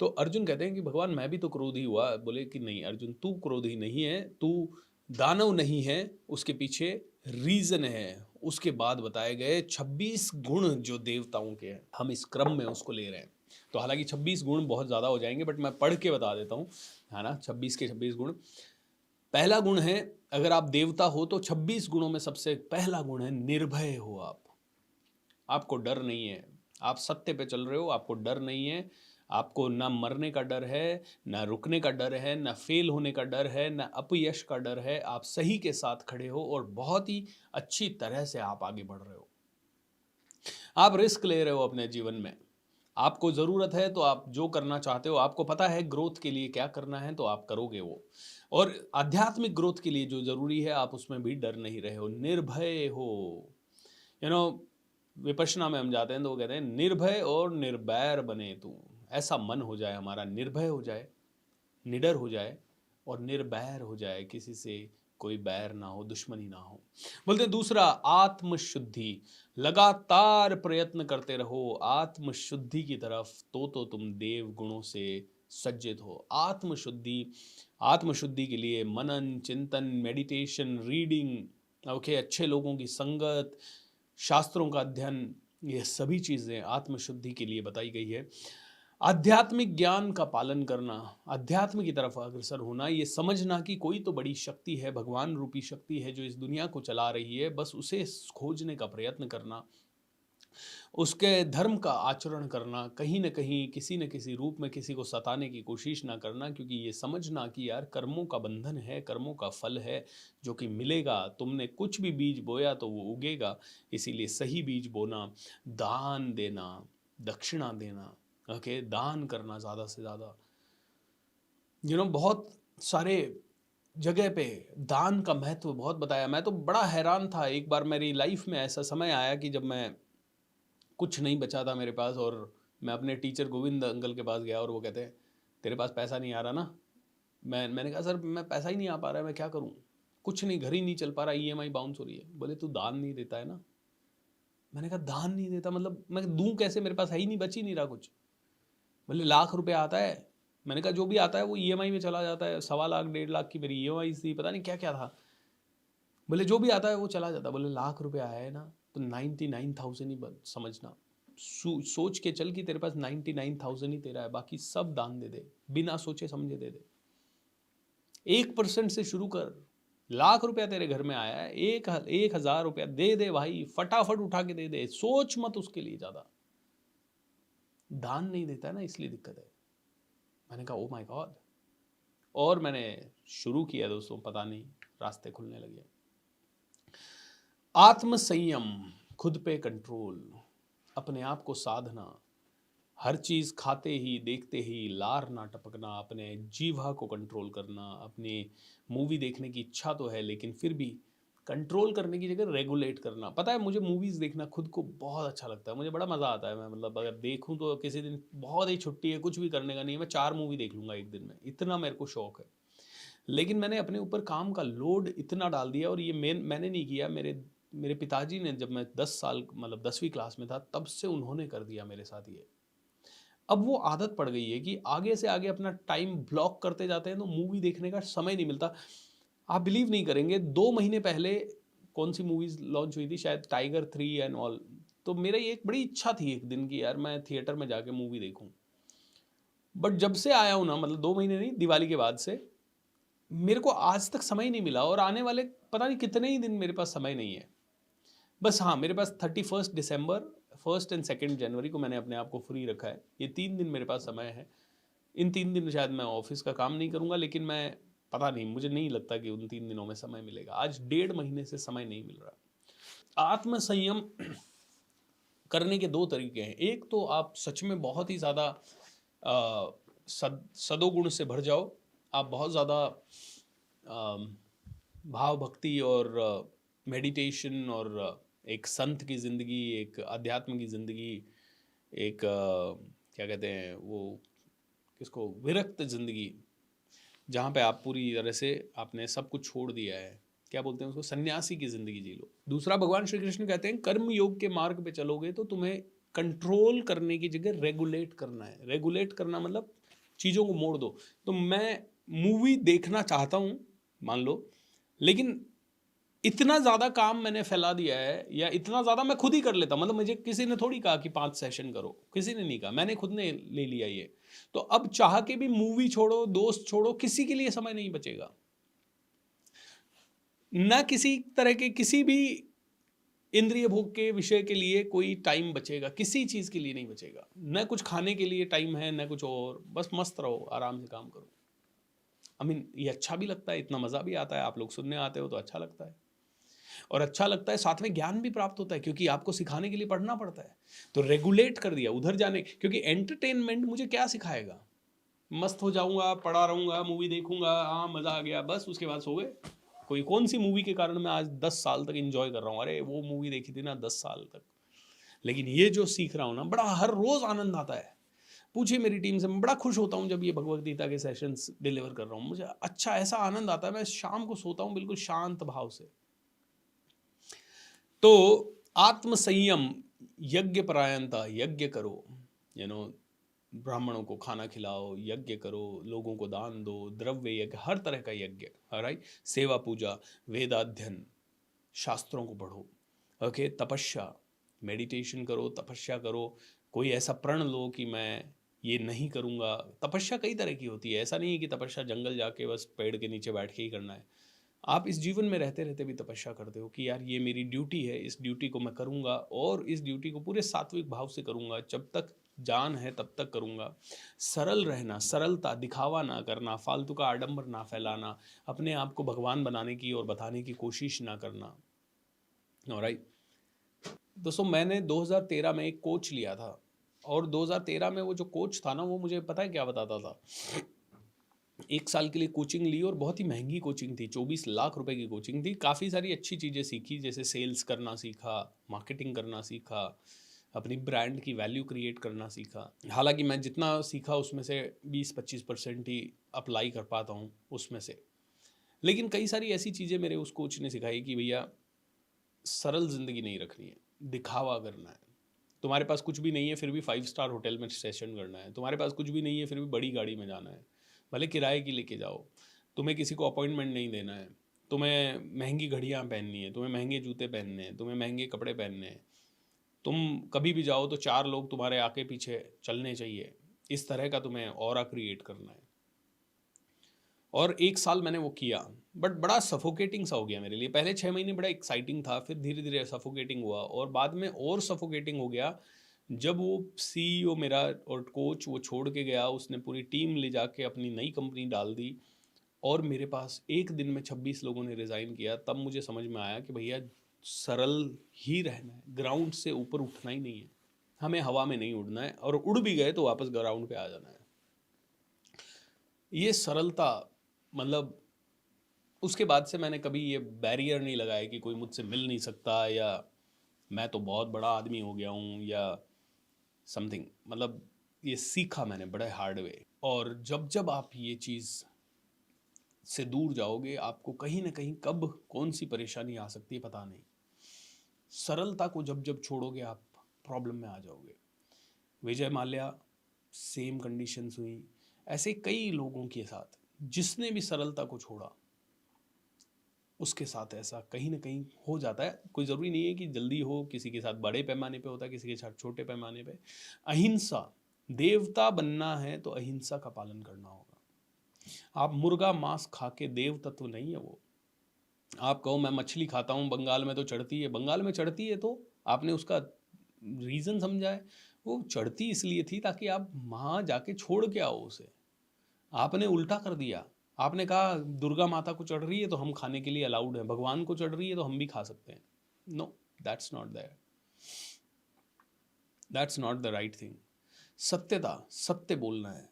तो अर्जुन कहते हैं कि भगवान मैं भी तो क्रोधी हुआ। बोले कि नहीं अर्जुन, तू क्रोधी नहीं है, तू दानव नहीं है, उसके पीछे रीजन है। उसके बाद बताए गए 26 गुण जो देवताओं के हैं, हम इस क्रम में उसको ले रहे हैं। तो हालांकि 26 गुण बहुत ज्यादा हो जाएंगे, बट मैं पढ़ के बता देता हूँ, है ना। 26 के 26 गुण। पहला गुण है, अगर आप देवता हो तो 26 गुणों में सबसे पहला गुण है निर्भय हो आप। आपको डर नहीं है, आप सत्य पे चल रहे हो, आपको डर नहीं है, आपको ना मरने का डर है, ना रुकने का डर है, ना फेल होने का डर है, ना अपयश का डर है। आप सही के साथ खड़े हो और बहुत ही अच्छी तरह से आप आगे बढ़ रहे हो। आप रिस्क ले रहे हो अपने जीवन में, आपको ज़रूरत है तो आप जो करना चाहते हो, आपको पता है ग्रोथ के लिए क्या करना है तो आप करोगे वो। और आध्यात्मिक ग्रोथ के लिए जो ज़रूरी है आप उसमें भी डर नहीं रहे हो, निर्भय हो। यू नो विपश्यना में हम जाते हैं तो वो कहते हैं निर्भय और निर्वैर बने तू। ऐसा मन हो जाए हमारा, निर्भय हो जाए, निडर हो जाए, और निर्बैर हो जाए, किसी से कोई बैर ना हो, दुश्मनी ना हो। बोलते हैं दूसरा, आत्मशुद्धि। लगातार प्रयत्न करते रहो आत्मशुद्धि की तरफ, तो तुम देव गुणों से सज्जित हो। आत्मशुद्धि, आत्मशुद्धि के लिए मनन, चिंतन, मेडिटेशन, रीडिंग, ओके, अच्छे लोगों की संगत, शास्त्रों का अध्ययन, ये सभी चीज़ें आत्मशुद्धि के लिए बताई गई है। आध्यात्मिक ज्ञान का पालन करना, अध्यात्म की तरफ अग्रसर होना, ये समझना कि कोई तो बड़ी शक्ति है, भगवान रूपी शक्ति है जो इस दुनिया को चला रही है, बस उसे खोजने का प्रयत्न करना, उसके धर्म का आचरण करना, कहीं न कहीं किसी न किसी रूप में किसी को सताने की कोशिश ना करना, क्योंकि ये समझना कि यार कर्मों का बंधन है, कर्मों का फल है जो कि मिलेगा। तुमने कुछ भी बीज बोया तो वो उगेगा, इसीलिए सही बीज बोना, दान देना, दक्षिणा देना, ओके, दान करना ज़्यादा से ज़्यादा। बहुत सारे जगह पे दान का महत्व बहुत बताया। मैं तो बड़ा हैरान था, एक बार मेरी लाइफ में ऐसा समय आया कि जब मैं कुछ नहीं बचा था मेरे पास, और मैं अपने टीचर गोविंद अंकल के पास गया और वो कहते हैं तेरे पास पैसा नहीं आ रहा ना। मैंने कहा सर मैं पैसा ही नहीं आ पा रहा है, मैं क्या करूं? कुछ नहीं, घर ही नहीं चल पा रहा, ईएमआई बाउंस हो रही है। बोले तू दान नहीं देता है ना। मैंने कहा दान नहीं देता मतलब मैं दूं कैसे, मेरे पास है ही नहीं, बच ही नहीं रहा कुछ। बोले लाख रुपया आता है। मैंने कहा जो भी आता है वो ईएमआई में चला जाता है, 1.25 लाख 1.5 लाख की मेरी ईएमआई थी, पता नहीं क्या क्या था। बोले जो भी आता है वो चला जाता है। बोले लाख रुपया आया है ना तो 99,000 ही समझना, सोच के चल कि तेरे पास 99,000 ही तेरा है, बाकी सब दान दे दे, बिना सोचे समझे दे दे। 1% से शुरू कर। लाख रुपया तेरे घर में आया है, 1,000 रुपया दे दे भाई, फटाफट उठा के दे दे, सोच मत उसके लिए ज्यादा। दान नहीं देता है ना, इसलिए दिक्कत है। मैंने कहा ओ माय गॉड, और मैंने शुरू किया दोस्तों, पता नहीं रास्ते खुलने लगे। आत्म संयम, खुद पे कंट्रोल, अपने आप को साधना, हर चीज़ खाते ही देखते ही लार ना टपकना, अपने जीवा को कंट्रोल करना। अपनी मूवी देखने की इच्छा तो है लेकिन फिर भी कंट्रोल करने की जगह रेगुलेट करना। पता है मुझे मूवीज़ देखना खुद को बहुत अच्छा लगता है, मुझे बड़ा मज़ा आता है। मैं मतलब अगर देखूं तो किसी दिन बहुत ही छुट्टी है, कुछ भी करने का नहीं है, मैं 4 मूवी देख लूँगा एक दिन में, इतना मेरे को शौक है। लेकिन मैंने अपने ऊपर काम का लोड इतना डाल दिया, और ये मैंने नहीं किया, मेरे मेरे पिताजी ने, जब मैं 10 साल मतलब 10वीं क्लास में था तब से उन्होंने कर दिया मेरे साथ ये। अब वो आदत पड़ गई है कि आगे से आगे अपना टाइम ब्लॉक करते जाते हैं तो मूवी देखने का समय नहीं मिलता। आप बिलीव नहीं करेंगे, 2 महीने पहले कौन सी मूवीज लॉन्च हुई थी, शायद टाइगर 3 एंड ऑल। तो मेरा ये एक बड़ी इच्छा थी एक दिन की, यार मैं थिएटर में जाके मूवी देखूं। बट जब से आया हूं ना, मतलब 2 महीने नहीं, दिवाली के बाद से मेरे को आज तक समय नहीं मिला, और आने वाले पता नहीं कितने ही दिन मेरे पास समय नहीं है। बस हाँ, मेरे पास 31 दिसंबर, 1 एंड 2 जनवरी को मैंने अपने आप को फ्री रखा है। ये 3 दिन मेरे पास समय है। इन 3 दिन शायद मैं ऑफिस का काम नहीं करूंगा, लेकिन मैं, पता नहीं, मुझे नहीं लगता कि उन 3 दिनों में समय मिलेगा। आज 1.5 महीने से समय नहीं मिल रहा। आत्म संयम करने के 2 तरीके हैं। एक तो आप सच में बहुत ही ज़्यादा सदोगुण से भर जाओ, आप बहुत ज़्यादा भाव भक्ति और मेडिटेशन और एक संत की ज़िंदगी, एक अध्यात्म की ज़िंदगी, एक क्या कहते हैं वो, किसको, विरक्त ज़िंदगी, जहाँ पे आप पूरी तरह से आपने सब कुछ छोड़ दिया है, क्या बोलते हैं उसको, सन्यासी की ज़िंदगी जी लो। दूसरा, भगवान श्री कृष्ण कहते हैं कर्म योग के मार्ग पे चलोगे तो तुम्हें कंट्रोल करने की जगह रेगुलेट करना है। रेगुलेट करना मतलब चीज़ों को मोड़ दो। तो मैं मूवी देखना चाहता हूँ मान लो, लेकिन इतना ज़्यादा काम मैंने फैला दिया है, या इतना ज़्यादा मैं खुद ही कर लेता, मतलब मुझे किसी ने थोड़ी कहा कि 5 सेशन करो, किसी ने नहीं कहा, मैंने खुद ने ले लिया ये। तो अब चाह के भी मूवी छोड़ो, दोस्त छोड़ो, किसी के लिए समय नहीं बचेगा, ना किसी तरह के किसी भी इंद्रिय भोग के विषय के लिए कोई टाइम बचेगा, किसी चीज़ के लिए नहीं बचेगा। न कुछ खाने के लिए टाइम है, न कुछ और, बस मस्त रहो, आराम से काम करो। ये अच्छा भी लगता है, इतना मज़ा भी आता है, आप लोग सुनने आते हो तो अच्छा लगता है, और अच्छा लगता है, साथ में ज्ञान भी प्राप्त होता है, क्योंकि आपको सिखाने के लिए पढ़ना पड़ता है। तो रेगुलेट कर दिया उधर जाने, क्योंकि एंटरटेनमेंट मुझे क्या सिखाएगा, मस्त हो जाऊंगा, पढ़ा रहूंगा, मूवी देखूंगा, हाँ मज़ा आ गया, बस उसके बाद सो गए। कोई कौन सी मूवी के कारण मैं आज 10 साल तक एंजॉय कर रहा हूँ, अरे वो मूवी देखी थी ना 10 साल तक। लेकिन ये जो सीख रहा हूँ ना, बड़ा हर रोज़ आनंद आता है। पूछिए मेरी टीम से, मैं बड़ा खुश होता हूँ जब ये भगवद गीता के सेशंस डिलीवर कर रहा हूँ, मुझे अच्छा ऐसा आनंद आता है, मैं शाम को सोता हूँ बिल्कुल शांत भाव से। तो आत्म संयम, यज्ञ परायणता, यज्ञ करो, ब्राह्मणों को खाना खिलाओ, यज्ञ करो, लोगों को दान दो, द्रव्य यज्ञ, हर तरह का यज्ञ, राइट, सेवा पूजा, वेदाध्ययन, शास्त्रों को पढ़ो, ओके, तपस्या, मेडिटेशन करो, तपस्या करो, कोई ऐसा प्रण लो कि मैं ये नहीं करूँगा। तपस्या कई तरह की होती है, ऐसा नहीं है कि तपस्या जंगल जाके बस पेड़ के नीचे बैठ के ही करना है। आप इस जीवन में रहते रहते भी तपस्या करते हो कि यार ये मेरी ड्यूटी है, इस ड्यूटी को मैं करूँगा और इस ड्यूटी को पूरे सात्विक भाव से करूँगा, जब तक जान है तब तक करूँगा। सरल रहना, सरलता, दिखावा ना करना, फालतू का आडंबर ना फैलाना, अपने आप को भगवान बनाने की और बताने की कोशिश ना करना। ऑलराइट दोस्तों, मैंने 2013 में एक कोच लिया था और 2013 में वो जो कोच था ना, वो मुझे पता है क्या बताता था। 1 साल के लिए कोचिंग ली और बहुत ही महंगी कोचिंग थी, 24 लाख रुपए की कोचिंग थी। काफ़ी सारी अच्छी चीज़ें सीखी, जैसे सेल्स करना सीखा, मार्केटिंग करना सीखा, अपनी ब्रांड की वैल्यू क्रिएट करना सीखा। हालांकि मैं जितना सीखा उसमें से 20-25% ही अप्लाई कर पाता हूँ उसमें से, लेकिन कई सारी ऐसी चीज़ें मेरे उस कोच ने सिखाई कि भैया सरल ज़िंदगी नहीं रखनी है, दिखावा करना है। तुम्हारे पास कुछ भी नहीं है फिर भी 5 स्टार होटल में सेशन करना है, तुम्हारे पास कुछ भी नहीं है फिर भी बड़ी गाड़ी में जाना है, भले किराए की लेके जाओ, तुम्हें किसी को अपॉइंटमेंट नहीं देना है, तुम्हें महंगी घड़ियाँ पहननी है, तुम्हें महंगे जूते पहनने हैं, तुम्हें महंगे कपड़े पहनने हैं, तुम कभी भी जाओ तो 4 लोग तुम्हारे आगे पीछे चलने चाहिए, इस तरह का तुम्हें ऑरा क्रिएट करना है। और 1 साल मैंने वो किया, बट बड़ा सफोकेटिंग सा हो गया मेरे लिए। पहले 6 महीने बड़ा एक्साइटिंग था, फिर धीरे धीरे सफोकेटिंग हुआ और बाद में और सफोकेटिंग हो गया जब वो CEO मेरा और कोच वो छोड़ के गया। उसने पूरी टीम ले जाके अपनी नई कंपनी डाल दी और मेरे पास एक दिन में 26 लोगों ने रिज़ाइन किया। तब मुझे समझ में आया कि भैया सरल ही रहना है, ग्राउंड से ऊपर उठना ही नहीं है, हमें हवा में नहीं उड़ना है, और उड़ भी गए तो वापस ग्राउंड पे आ जाना है। ये सरलता, मतलब उसके बाद से मैंने कभी ये बैरियर नहीं लगाया कि कोई मुझसे मिल नहीं सकता या मैं तो बहुत बड़ा आदमी हो गया हूँ या समथिंग। मतलब ये सीखा मैंने बड़े हार्ड वे। और जब जब आप ये चीज़ से दूर जाओगे, आपको कहीं ना कहीं कब कौन सी परेशानी आ सकती है पता नहीं। सरलता को जब जब छोड़ोगे आप प्रॉब्लम में आ जाओगे। विजय माल्या सेम कंडीशंस हुई, ऐसे कई लोगों के साथ जिसने भी सरलता को छोड़ा उसके साथ ऐसा कहीं ना कहीं हो जाता है। कोई ज़रूरी नहीं है कि जल्दी हो, किसी के साथ बड़े पैमाने पे होता है, किसी के साथ छोटे पैमाने पे। अहिंसा, देवता बनना है तो अहिंसा का पालन करना होगा। आप मुर्गा मांस खा के देव तत्व नहीं है वो। आप कहो मैं मछली खाता हूँ, बंगाल में तो चढ़ती है, बंगाल में चढ़ती है तो आपने उसका रीज़न समझा है? वो चढ़ती इसलिए थी ताकि आप वहाँ जाके छोड़ के आओ उसे। आपने उल्टा कर दिया, आपने कहा दुर्गा माता को चढ़ रही है तो हम खाने के लिए अलाउड है, भगवान को चढ़ रही है तो हम भी खा सकते हैं। No, that's not that, that's not the right thing. सत्यता, सत्य बोलना है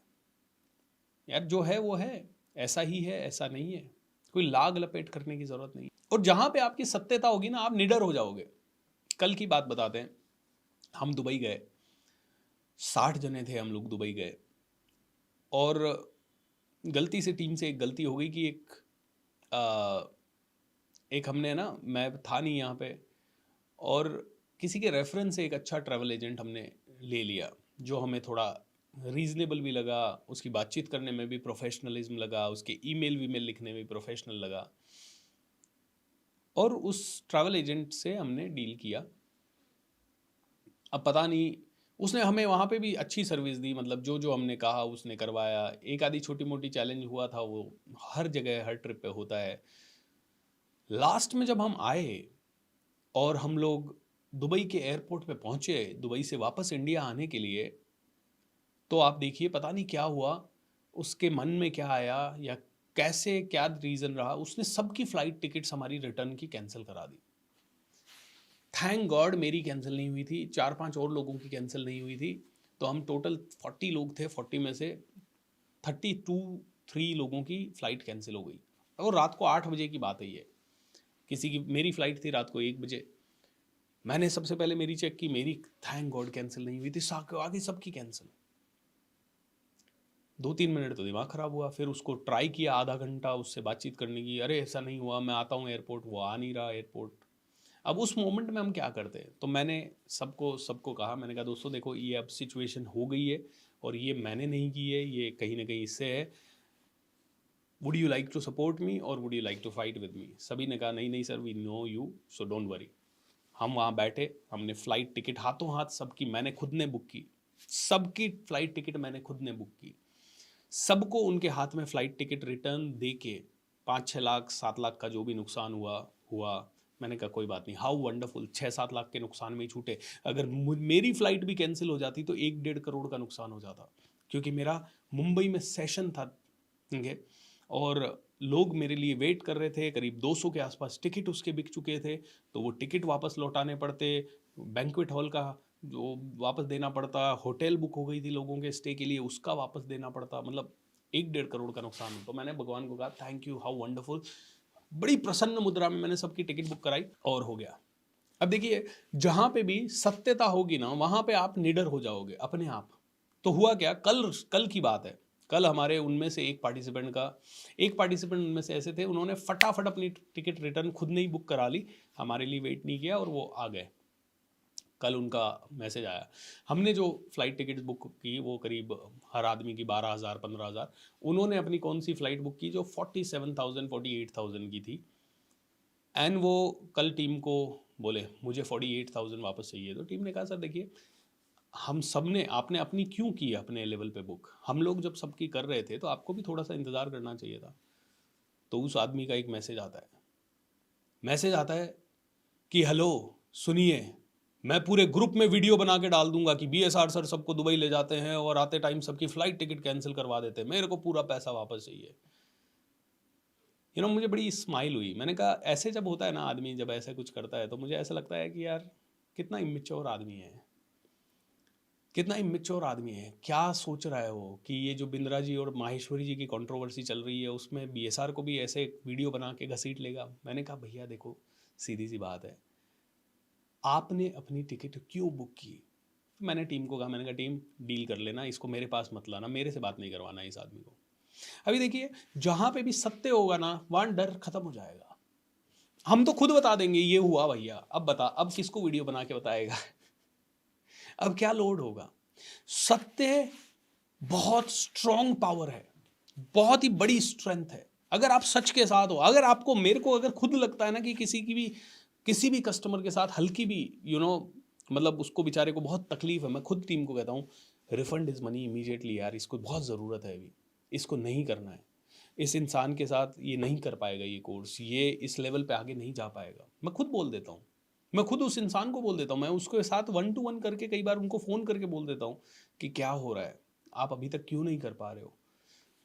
यार, जो है वो है, ऐसा ही है, ऐसा नहीं है, कोई लाग लपेट करने की जरूरत नहीं। और जहां पे आपकी सत्यता होगी ना, आप निडर हो जाओगे। कल की बात बताते हैं, हम दुबई गए, 60 जने थे हम लोग, दुबई गए और गलती से टीम से एक गलती हो गई कि एक हमने ना, मैं था नहीं यहाँ पे, और किसी के रेफरेंस से एक अच्छा ट्रैवल एजेंट हमने ले लिया जो हमें थोड़ा रीजनेबल भी लगा, उसकी बातचीत करने में भी प्रोफेशनलिज्म लगा, उसके ईमेल वीमेल लिखने में प्रोफेशनल लगा, और उस ट्रैवल एजेंट से हमने डील किया। अब पता नहीं, उसने हमें वहाँ पे भी अच्छी सर्विस दी, मतलब जो जो हमने कहा उसने करवाया। एक आधी छोटी मोटी चैलेंज हुआ था, वो हर जगह हर ट्रिप पे होता है। लास्ट में जब हम आए और हम लोग दुबई के एयरपोर्ट पे पहुंचे, दुबई से वापस इंडिया आने के लिए, तो आप देखिए पता नहीं क्या हुआ, उसके मन में क्या आया या कैसे क्या रीज़न रहा, उसने सबकी फ़्लाइट टिकट्स हमारी रिटर्न की कैंसिल करा दी। थैंक गॉड मेरी कैंसिल नहीं हुई थी, 4-5 और लोगों की कैंसिल नहीं हुई थी। तो हम टोटल 40 लोग थे, 40 में से 3 लोगों की फ़्लाइट कैंसिल हो गई। और रात को 8 बजे की बात है ये, किसी की, मेरी फ़्लाइट थी रात को 1 बजे। मैंने सबसे पहले मेरी चेक की, मेरी थैंक गॉड कैंसिल नहीं हुई थी, आगे सबकी कैंसिल। 2-3 मिनट तो दिमाग ख़राब हुआ, फिर उसको ट्राई किया आधा घंटा उससे बातचीत करने की, अरे ऐसा नहीं हुआ, मैं आता हूँ एयरपोर्ट, वो आ नहीं रहा एयरपोर्ट। अब उस मोमेंट में हम क्या करते हैं? तो मैंने सबको सबको कहा, मैंने कहा दोस्तों देखो ये अब सिचुएशन हो गई है और ये मैंने नहीं की है, ये कहीं ना कहीं इससे है। Would you like to support me और would you like to fight with me? सभी ने कहा नहीं नहीं sir, we know you, so don't worry. हम वहाँ बैठे, हमने फ़्लाइट टिकट हाथों हाथ सबकी मैंने खुद ने बुक की, सबकी फ़्लाइट टिकट मैंने खुद ने बुक की, सबको उनके हाथ में फ़्लाइट टिकट रिटर्न दे के 5-6 लाख 7 लाख का जो भी नुकसान हुआ हुआ। मैंने कहा कोई बात नहीं, हाउ वंडरफुल, 6-7 लाख के नुकसान में ही छूटे। अगर मेरी फ़्लाइट भी कैंसिल हो जाती तो 1-1.5 करोड़ का नुकसान हो जाता, क्योंकि मेरा मुंबई में सेशन था, ठीक है, और लोग मेरे लिए वेट कर रहे थे, करीब 200 के आसपास टिकट उसके बिक चुके थे, तो वो टिकट वापस लौटाने पड़ते, बैंक्वेट हॉल का जो वापस देना पड़ता, होटल बुक हो गई थी लोगों के स्टे के लिए, उसका वापस देना पड़ता, मतलब 1-1.5 करोड़ का नुकसान। तो मैंने भगवान को कहा थैंक यू, हाउ वंडरफुल, बड़ी प्रसन्न मुद्रा में मैंने सबकी टिकट बुक कराई और हो गया। अब देखिए, जहां पे भी सत्यता होगी ना, वहां पे आप निडर हो जाओगे अपने आप। तो हुआ क्या, कल कल की बात है, कल हमारे उनमें से एक पार्टिसिपेंट उनमें से ऐसे थे, उन्होंने फटाफट अपनी टिकट रिटर्न खुद ने ही बुक करा ली, हमारे लिए वेट नहीं किया और वो आ गए। कल उनका मैसेज आया, हमने जो फ्लाइट टिकट बुक की वो करीब हर आदमी की 12,000 15,000, उन्होंने अपनी कौन सी फ़्लाइट बुक की जो 47,000 48,000 की थी, एंड वो कल टीम को बोले मुझे 48,000 वापस चाहिए। तो टीम ने कहा सर देखिए, हम सब ने, आपने अपनी क्यों की है अपने लेवल पे बुक, हम लोग जब सबकी कर रहे थे तो आपको भी थोड़ा सा इंतज़ार करना चाहिए था। तो उस आदमी का एक मैसेज आता है कि हेलो सुनिए, मैं पूरे ग्रुप में वीडियो बना के डाल दूंगा कि BSR सर सबको दुबई ले जाते हैं और आते टाइम सबकी फ़्लाइट टिकट कैंसिल करवा देते हैं, मेरे को पूरा पैसा वापस चाहिए। मुझे बड़ी स्माइल हुई। मैंने कहा ऐसे जब होता है ना, आदमी जब ऐसा कुछ करता है तो मुझे ऐसा लगता है कि यार कितना इमेच्योर आदमी है, कितना इमेच्योर आदमी है, क्या सोच रहा है वो, कि ये जो बिंद्रा जी और माहेश्वरी जी की कंट्रोवर्सी चल रही है उसमें BSR को भी ऐसे वीडियो बना के घसीट लेगा। मैंने कहा भैया देखो, सीधी सी बात है, आपने अपनी टिकट क्यों बुक की? मैंने टीम को कहा, मैंने कहा टीम डील कर लेना, इसको मेरे पास मत लाना, मेरे से बात नहीं करवाना इस आदमी को। अभी देखिए, जहां पे भी सत्य होगा ना, वहां डर खत्म हो जाएगा। हम तो खुद बता देंगे ये हुआ भैया, अब बता, अब किसको वीडियो बना के बताएगा? अब क्या लोड होगा? सत्य बहुत स्ट्रॉन्ग पावर है, बहुत ही बड़ी स्ट्रेंथ है। अगर आप सच के साथ हो, अगर आपको, मेरे को अगर खुद लगता है ना कि किसी भी कस्टमर के साथ हल्की भी मतलब उसको बेचारे को बहुत तकलीफ है, मैं खुद टीम को कहता हूँ रिफंड इज मनी इमीडिएटली यार, इसको बहुत ज़रूरत है अभी, इसको नहीं करना है, इस इंसान के साथ ये नहीं कर पाएगा, ये कोर्स, ये इस लेवल पे आगे नहीं जा पाएगा। मैं खुद बोल देता हूँ, मैं खुद उस इंसान को बोल देता हूँ, मैं उसके साथ 1-to-1 करके कई बार उनको फ़ोन करके बोल देता हूँ कि क्या हो रहा है, आप अभी तक क्यों नहीं कर पा रहे हो?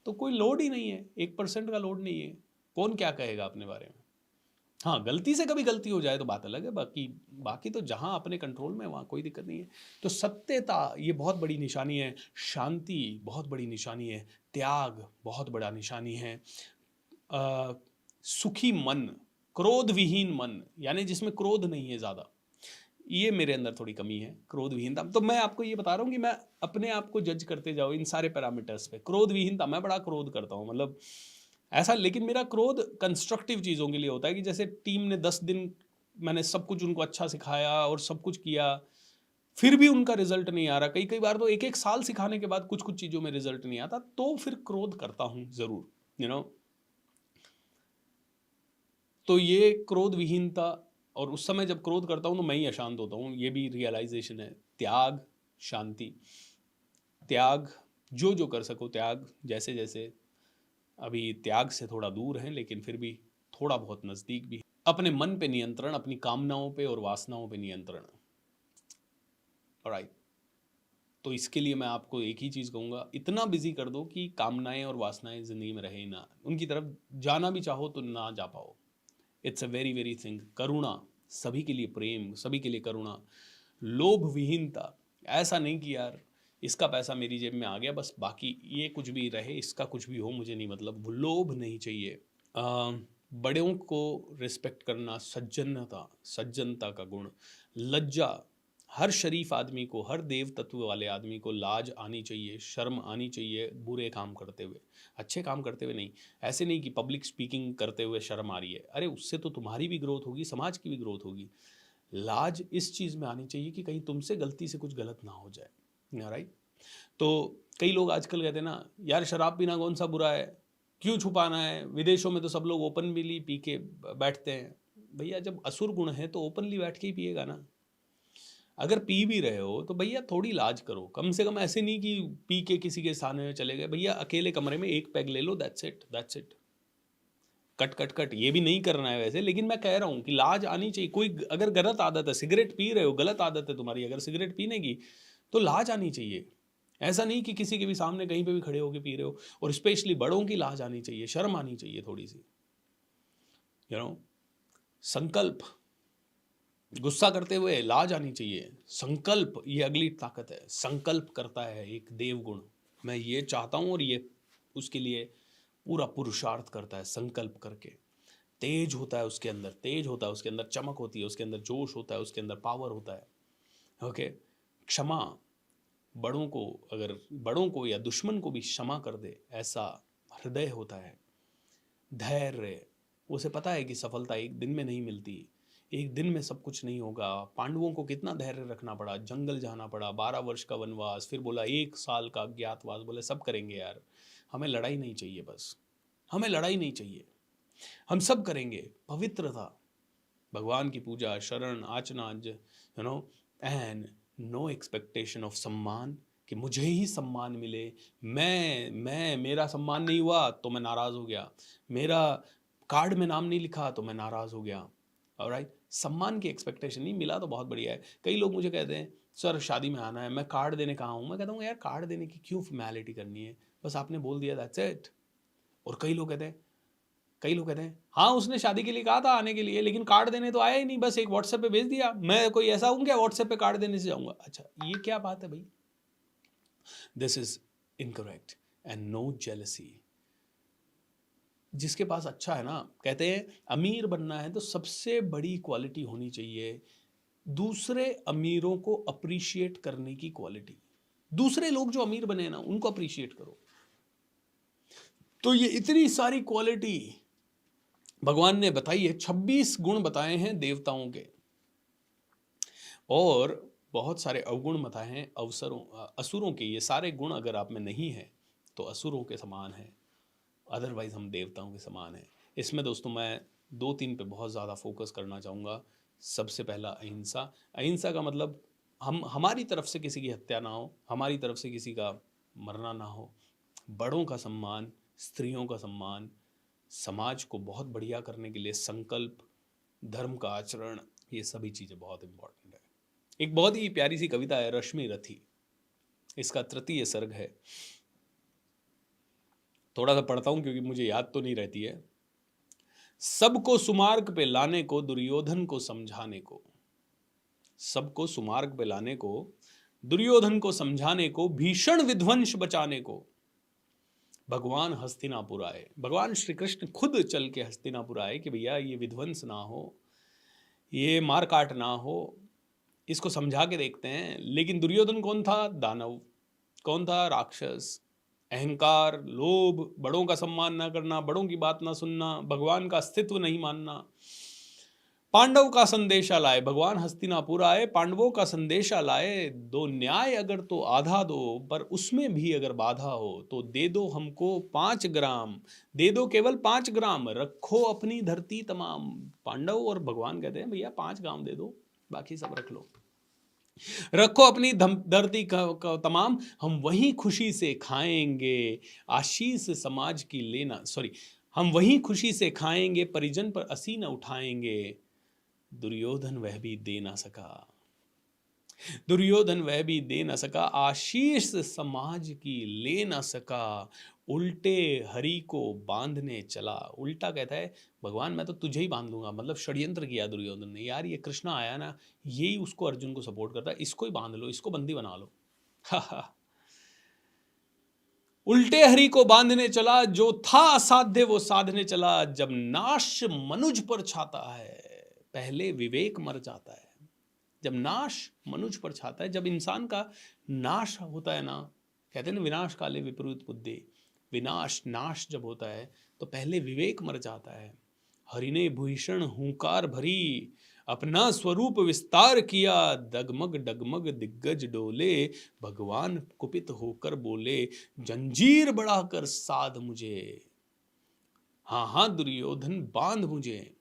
तो कोई लोड ही नहीं है, 1% का लोड नहीं है, कौन क्या कहेगा अपने बारे में। हाँ, गलती से कभी गलती हो जाए तो बात अलग है, बाकी बाकी तो जहाँ अपने कंट्रोल में है वहाँ कोई दिक्कत नहीं है। तो सत्यता ये बहुत बड़ी निशानी है, शांति बहुत बड़ी निशानी है, त्याग बहुत बड़ा निशानी है, सुखी मन, क्रोध विहीन मन, यानी जिसमें क्रोध नहीं है ज़्यादा, ये मेरे अंदर थोड़ी कमी है, क्रोध विहीनता। तो मैं आपको ये बता रहा हूँ कि मैं अपने आप को जज करते जाओ इन सारे पैरामीटर्स पे। क्रोध विहीनता, मैं बड़ा क्रोध करता हूँ, मतलब ऐसा, लेकिन मेरा क्रोध कंस्ट्रक्टिव चीज़ों के लिए होता है कि जैसे टीम ने 10 दिन मैंने सब कुछ उनको अच्छा सिखाया और सब कुछ किया, फिर भी उनका रिजल्ट नहीं आ रहा, कई कई बार तो 1-1 साल सिखाने के बाद कुछ कुछ चीज़ों में रिजल्ट नहीं आता, तो फिर क्रोध करता हूँ ज़रूर, तो ये क्रोध विहीनता, और उस समय जब क्रोध करता हूँ तो मैं ही अशांत होता हूँ, ये भी रियलाइजेशन है। त्याग, शांति, त्याग, जो जो कर सको त्याग, जैसे जैसे अभी त्याग से थोड़ा दूर हैं लेकिन फिर भी थोड़ा बहुत नज़दीक भी है। अपने मन पे नियंत्रण, अपनी कामनाओं पे और वासनाओं पे नियंत्रण। ऑलराइट, तो इसके लिए मैं आपको एक ही चीज़ कहूँगा, इतना बिजी कर दो कि कामनाएं और वासनाएं ज़िंदगी में रहे ना, उनकी तरफ जाना भी चाहो तो ना जा पाओ। It's a very very thing. Karuna, सभी के लिए प्रेम, सभी के लिए करुणा, लोभ विहीनता, ऐसा नहीं कि यार इसका पैसा मेरी जेब में आ गया बस, बाकी ये कुछ भी रहे, इसका कुछ भी हो मुझे नहीं मतलब, वो लोभ नहीं चाहिए। बड़ों को रिस्पेक्ट करना, सज्जनता, सज्जनता का गुण, लज्जा, हर शरीफ आदमी को, हर देव तत्व वाले आदमी को लाज आनी चाहिए, शर्म आनी चाहिए बुरे काम करते हुए, अच्छे काम करते हुए नहीं। ऐसे नहीं कि पब्लिक स्पीकिंग करते हुए शर्म आ रही है, अरे उससे तो तुम्हारी भी ग्रोथ होगी, समाज की भी ग्रोथ होगी। लाज इस चीज़ में आनी चाहिए कि कहीं तुमसे गलती से कुछ गलत ना हो जाए, राइट। तो कई लोग आजकल कहते हैं ना, यार शराब पीना कौन सा बुरा है, क्यों छुपाना है, विदेशों में तो सब लोग ओपनली पी के बैठते हैं। भैया जब असुर गुण है तो ओपनली बैठ के ही पिएगा ना। अगर पी भी रहे हो तो भैया थोड़ी लाज करो, कम से कम ऐसे नहीं कि पी के किसी के सामने में चले गए। भैया अकेले कमरे में एक पैग ले लो, that's it, that's it. Cut cut cut, ये भी नहीं करना है वैसे, लेकिन मैं कह रहा हूँ कि लाज आनी चाहिए। कोई अगर गलत आदत है, सिगरेट पी रहे हो, गलत आदत है तुम्हारी अगर सिगरेट पीने की, तो लाज आनी चाहिए। ऐसा नहीं कि किसी के भी सामने कहीं पे भी खड़े होकर पी रहे हो। और स्पेशली बड़ों की लाज आनी चाहिए, शर्म आनी चाहिए थोड़ी सी, संकल्प, गुस्सा करते हुए लाज आनी चाहिए। संकल्प, ये अगली ताकत है। संकल्प करता है एक देव गुण, मैं ये चाहता हूं, और ये उसके लिए पूरा पुरुषार्थ करता है संकल्प करके। तेज होता है उसके अंदर, तेज होता है उसके अंदर, चमक होती है उसके अंदर, जोश होता है उसके अंदर, पावर होता है। ओके, क्षमा, बड़ों को, अगर बड़ों को या दुश्मन को भी क्षमा कर दे, ऐसा हृदय होता है। धैर्य, उसे पता है कि सफलता एक दिन में नहीं मिलती, एक दिन में सब कुछ नहीं होगा। पांडवों को कितना धैर्य रखना पड़ा, जंगल जाना पड़ा, 12 वर्ष का वनवास, फिर बोला 1 साल का अज्ञातवास। बोले सब करेंगे यार, हमें लड़ाई नहीं चाहिए, बस हमें लड़ाई नहीं चाहिए, हम सब करेंगे। पवित्रता, भगवान की पूजा, शरण, आचना, एंड नो एक्सपेक्टेशन ऑफ सम्मान, कि मुझे ही सम्मान मिले। मेरा सम्मान नहीं हुआ तो मैं नाराज हो गया, मेरा कार्ड में नाम नहीं लिखा तो मैं नाराज हो गया। ऑलराइट, सम्मान की एक्सपेक्टेशन नहीं, मिला तो बहुत बढ़िया है। कई लोग मुझे कहते हैं सर शादी में आना है, मैं कार्ड देने कहाँ हूँ। मैं कहता हूँ यार कार्ड देने की क्यों फॉर्मेलिटी करनी है, बस आपने बोल दिया, दैट्स इट। और कई लोग कहते हैं हाँ उसने शादी के लिए कहा था आने के लिए, लेकिन कार्ड देने तो आया ही नहीं, बस एक व्हाट्सएप पे भेज दिया। मैं कोई ऐसा हूँ क्या व्हाट्सएप पे कार्ड देने से जाऊंगा? अच्छा, ये क्या बात है भाई? This is incorrect and no jealousy. जिसके पास अच्छा है ना, कहते हैं अमीर बनना है तो सबसे बड़ी क्वालिटी होनी चाहिए दूसरे अमीरों को अप्रिशिएट करने की क्वालिटी। दूसरे लोग जो अमीर बने ना उनको अप्रिशिएट करो। तो ये इतनी सारी क्वालिटी भगवान ने बताई है, 26 गुण बताए हैं देवताओं के, और बहुत सारे अवगुण बताए हैं असुरों के। ये सारे गुण अगर आप में नहीं है तो असुरों के समान है, अदरवाइज हम देवताओं के समान हैं। इसमें दोस्तों मैं 2-3 पे बहुत ज़्यादा फोकस करना चाहूँगा। सबसे पहला अहिंसा। अहिंसा का मतलब हमारी तरफ से किसी की हत्या ना हो, हमारी तरफ से किसी का मरना ना हो, बड़ों का सम्मान, स्त्रियों का सम्मान, समाज को बहुत बढ़िया करने के लिए संकल्प, धर्म का आचरण, ये सभी चीज़ें बहुत इंपॉर्टेंट है। एक बहुत ही प्यारी सी कविता है रश्मि रथी, इसका तृतीय सर्ग है, थोड़ा सा पढ़ता हूं क्योंकि मुझे याद तो नहीं रहती है। सबको सुमार्ग पे लाने को, दुर्योधन को समझाने को, सबको सुमार्ग पे लाने को, दुर्योधन को समझाने को, भीषण विध्वंस बचाने को भगवान हस्तिनापुर आए। भगवान श्री कृष्ण खुद चल के हस्तिनापुर आए कि भैया ये विध्वंस ना हो, ये मार काट ना हो, इसको समझा के देखते हैं। लेकिन दुर्योधन कौन था? दानव। कौन था? राक्षस। अहंकार, लोभ, बड़ों का सम्मान ना करना, बड़ों की बात ना सुनना, भगवान का अस्तित्व नहीं मानना। पांडव का संदेशा लाए, भगवान हस्तिनापुर आए, पांडवों का संदेशा लाए। दो न्याय अगर तो आधा दो, पर उसमें भी अगर बाधा हो तो दे दो हमको 5 ग्राम, दे दो केवल 5 ग्राम, रखो अपनी धरती तमाम। पांडव और भगवान कहते हैं भैया 5 ग्राम दे दो, बाकी सब रख लो, रखो अपनी धरती का तमाम, हम वही खुशी से खाएंगे, आशीष समाज की लेना, सॉरी, हम वही खुशी से खाएंगे, परिजन पर असी न उठाएंगे। दुर्योधन वह भी दे ना सका, दुर्योधन वह भी दे ना सका, आशीष समाज की ले ना सका, उल्टे हरि को बांधने चला। उल्टा कहता है भगवान मैं तो तुझे ही बांध दूंगा, मतलब षड्यंत्र किया दुर्योधन ने, यार ये कृष्णा आया ना, यही उसको अर्जुन को सपोर्ट करता है, इसको ही बांध लो, इसको बंदी बना लो। उल्टे हरि को बांधने चला, जो था असाध्य वो साधने चला। जब नाश मनुज पर छाता है, पहले विवेक मर जाता है। जब नाश मनुष्य पर छाता है, जब इंसान का नाश होता है ना, कहते हैं ना विनाश काले विपरीत बुद्धि, विनाश नाश जब होता है तो पहले विवेक मर जाता है। हरि ने भूषण हुंकार भरी, अपना स्वरूप विस्तार किया, डगमग डगमग दिग्गज डोले, भगवान कुपित होकर बोले, जंजीर बढ़ाकर साध मुझे, हाँ हाँ दुर्योधन बांध मुझे।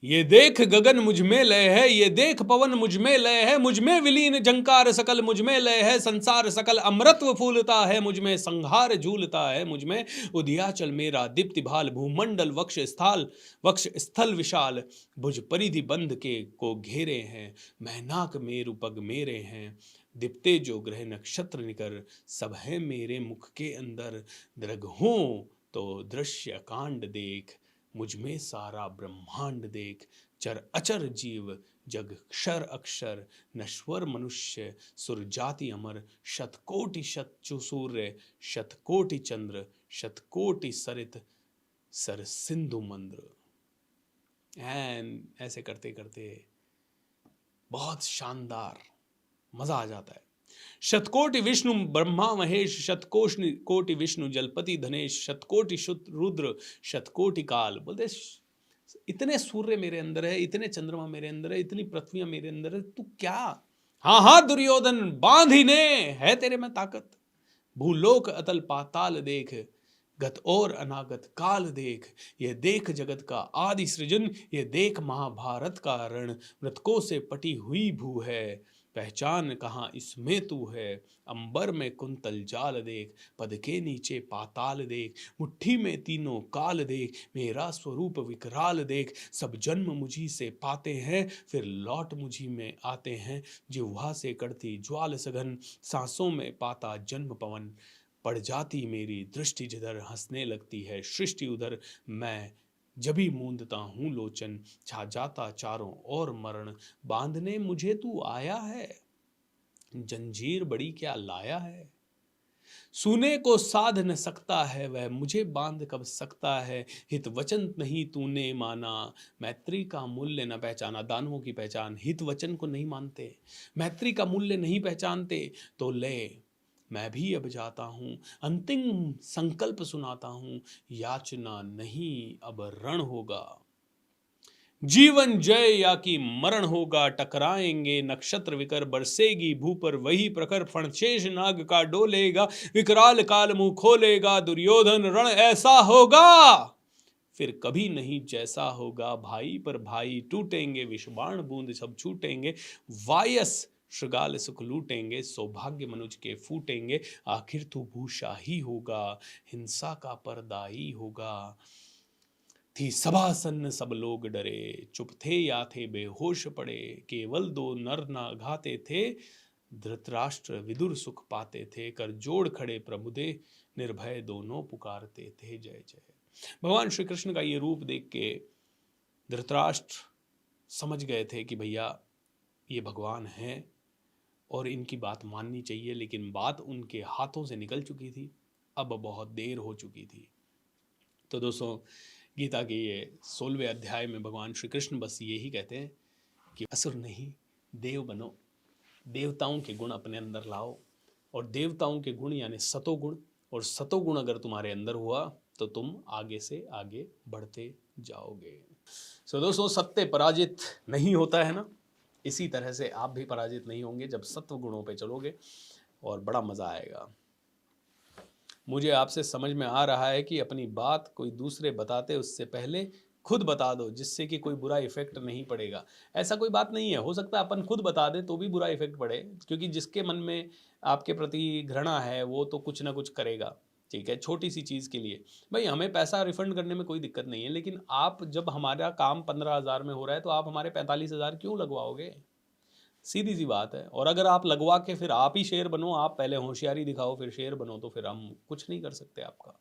ये देख गगन मुझ में लय है, ये देख पवन मुझ में लय है, मुझ में विलीन झंकार सकल मुझ में लय है, संसार सकल अमृतत्व फूलता है, मुझ में संहार झूलता है, मुझ में उदयाचल मेरा दीप्ति भाल, भूमंडल वक्ष स्थल विशाल, भुज परिधि बंध के को घेरे हैं, मैनाक मेरु पग मेरे हैं, दिप्ते जो ग्रह नक्षत्र निकर, सब है मेरे मुख के अंदर, दृघों तो दृश्य कांड देख, मुझ में सारा ब्रह्मांड देख, चर अचर जीव जग क्षर अक्षर, नश्वर मनुष्य सुर जाति अमर, शतकोटि शतचु सूर्य, शतकोटि चंद्र, शतकोटि सरित, सर सिंधु मंद्र। एंड ऐसे करते करते बहुत शानदार मजा आ जाता है। शतकोटि विष्णु ब्रह्मा महेश, शतकोटि विष्णु जलपति धनेश, शतकोटि रुद्र, शतकोटि काल। बोलते इतने सूर्य मेरे अंदर है, इतने चंद्रमा मेरे अंदर है, इतनी पृथ्वियां मेरे अंदर है, तू क्या? हाँ हाँ दुर्योधन बांध ही ने, है तेरे में ताकत। भूलोक अतल पाताल देख, गत और अनागत काल देख, ये देख जगत का आदि सृजन, ये देख महाभारत का रण, मृतकों से पटी हुई भू है, पहचान कहाँ इसमें तू है, अंबर में कुंतल जाल देख, पद के नीचे पाताल देख, मुट्ठी में तीनों काल देख, मेरा स्वरूप विकराल देख, सब जन्म मुझी से पाते हैं, फिर लौट मुझी में आते हैं, जिह्वा से कड़ती ज्वाल सघन, सांसों में पाता जन्म पवन, पड़ जाती मेरी दृष्टि जिधर, हंसने लगती है सृष्टि उधर, मैं जभी मूंदता हूँ लोचन, छा जाता चारों ओर मरण, बांधने मुझे तू आया है, जंजीर बड़ी क्या लाया है, सुने को साध न सकता है वह, मुझे बांध कब सकता है, हित वचन नहीं तूने माना, मैत्री का मूल्य न पहचाना। दानवों की पहचान हित वचन को नहीं मानते, मैत्री का मूल्य नहीं पहचानते, तो ले मैं भी अब जाता हूँ, अंतिम संकल्प सुनाता हूँ, याचना नहीं अब रण होगा, जीवन जय या कि मरण होगा, टकराएंगे नक्षत्र विकर, बरसेगी भू पर वही प्रखर, फणशेष नाग का डोलेगा, विकराल काल मुंह खोलेगा, दुर्योधन रण ऐसा होगा फिर कभी नहीं जैसा होगा, भाई पर भाई टूटेंगे, विषबाण बूंद सब छूटेंगे, वायस श्रृगाल सुख लूटेंगे, सौभाग्य मनुज के फूटेंगे, आखिर तू भूषा ही होगा, हिंसा का पर्दा ही होगा। थी सभा सन्न सब लोग डरे, चुप थे या थे बेहोश पड़े, केवल दो नर ना घाते थे, धृतराष्ट्र विदुर सुख पाते थे, कर जोड़ खड़े प्रभुदे, निर्भय दोनों पुकारते थे जय जय। भगवान श्री कृष्ण का ये रूप देख के धृतराष्ट्र समझ गए थे कि भैया ये भगवान हैं और इनकी बात माननी चाहिए, लेकिन बात उनके हाथों से निकल चुकी थी, अब बहुत देर हो चुकी थी। तो दोस्तों गीता के ये 16वें अध्याय में भगवान श्री कृष्ण बस यही कहते हैं कि असुर नहीं देव बनो, देवताओं के गुण अपने अंदर लाओ, और देवताओं के गुण यानी सतोगुण, और सतोगुण अगर तुम्हारे अंदर हुआ तो तुम आगे से आगे बढ़ते जाओगे। सो दोस्तों सत्य पराजित नहीं होता है ना, इसी तरह से आप भी पराजित नहीं होंगे जब सत्व गुणों पे चलोगे, और बड़ा मजा आएगा। मुझे आपसे समझ में आ रहा है कि अपनी बात कोई दूसरे बताते उससे पहले खुद बता दो, जिससे कि कोई बुरा इफेक्ट नहीं पड़ेगा। ऐसा कोई बात नहीं है, हो सकता है अपन खुद बता दें तो भी बुरा इफेक्ट पड़े, क्योंकि जिसके मन में आपके प्रति घृणा है वो तो कुछ ना कुछ करेगा। ठीक है, छोटी सी चीज़ के लिए भाई हमें पैसा रिफंड करने में कोई दिक्कत नहीं है, लेकिन आप जब हमारा काम 15,000 में हो रहा है तो आप हमारे 45,000 क्यों लगवाओगे? सीधी सी बात है। और अगर आप लगवा के फिर आप ही शेर बनो, आप पहले होशियारी दिखाओ फिर शेर बनो, तो फिर हम कुछ नहीं कर सकते आपका।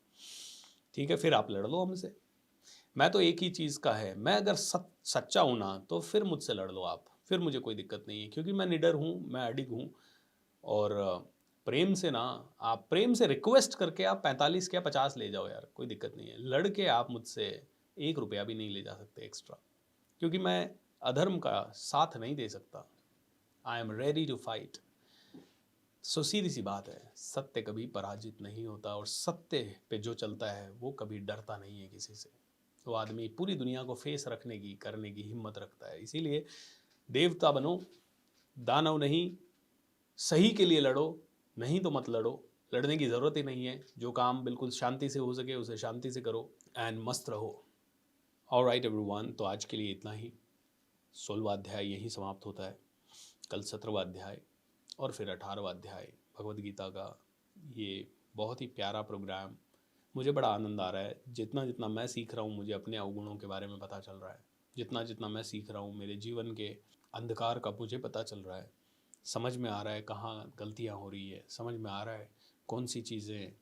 ठीक है, फिर आप लड़ लो हमसे। मैं तो एक ही चीज़ का है, मैं अगर सच्चा हूँ ना तो फिर मुझसे लड़ लो आप, फिर मुझे कोई दिक्कत नहीं है, क्योंकि मैं निडर हूँ, मैं अडिग हूँ। और प्रेम से ना, आप प्रेम से रिक्वेस्ट करके आप 45 क्या 50 ले जाओ यार, कोई दिक्कत नहीं है। लड़ के आप मुझसे 1 रुपया भी नहीं ले जा सकते एक्स्ट्रा, क्योंकि मैं अधर्म का साथ नहीं दे सकता। I am ready to fight. So सीधी सी बात है, सत्य कभी पराजित नहीं होता, और सत्य पे जो चलता है वो कभी डरता नहीं है किसी से। वो आदमी पूरी दुनिया को फेस रखने की, करने की हिम्मत रखता है। इसीलिए देवता बनो, दानव नहीं। सही के लिए लड़ो, नहीं तो मत लड़ो। लड़ने की ज़रूरत ही नहीं है। जो काम बिल्कुल शांति से हो सके उसे शांति से करो, एंड मस्त रहो। ऑलराइट एवरीवन, तो आज के लिए इतना ही। 16वां अध्याय यहीं समाप्त होता है। कल 17वां अध्याय और फिर 18वां अध्याय भगवद गीता का। ये बहुत ही प्यारा प्रोग्राम, मुझे बड़ा आनंद आ रहा है। जितना जितना मैं सीख रहा हूँ, मुझे अपने अवगुणों के बारे में पता चल रहा है। जितना जितना मैं सीख रहा हूँ, मेरे जीवन के अंधकार का मुझे पता चल रहा है। समझ में आ रहा है कहाँ गलतियाँ हो रही है, समझ में आ रहा है कौन सी चीज़ें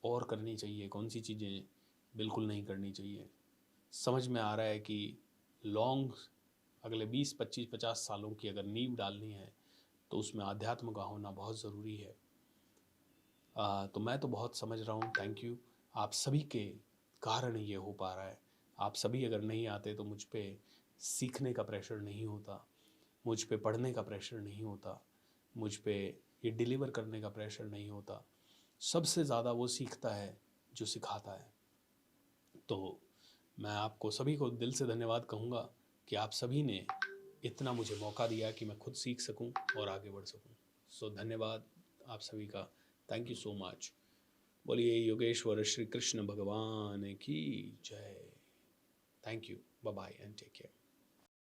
और करनी चाहिए, कौन सी चीज़ें बिल्कुल नहीं करनी चाहिए। समझ में आ रहा है कि लॉन्ग अगले 20, 25, 50 सालों की अगर नींव डालनी है तो उसमें आध्यात्म का होना बहुत ज़रूरी है। तो मैं तो बहुत समझ रहा हूँ। Thank you. आप सभी के कारण ये हो पा रहा है। आप सभी अगर नहीं आते तो मुझ पे सीखने का प्रेशर नहीं होता, मुझ पे पढ़ने का प्रेशर नहीं होता, मुझ पे ये डिलीवर करने का प्रेशर नहीं होता। सबसे ज़्यादा वो सीखता है जो सिखाता है। तो मैं आपको सभी को दिल से धन्यवाद कहूँगा कि आप सभी ने इतना मुझे मौका दिया कि मैं खुद सीख सकूं और आगे बढ़ सकूं। सो धन्यवाद आप सभी का। Thank you so much. बोलिए योगेश्वर श्री कृष्ण भगवान की जय। Thank you. Bye bye and take care.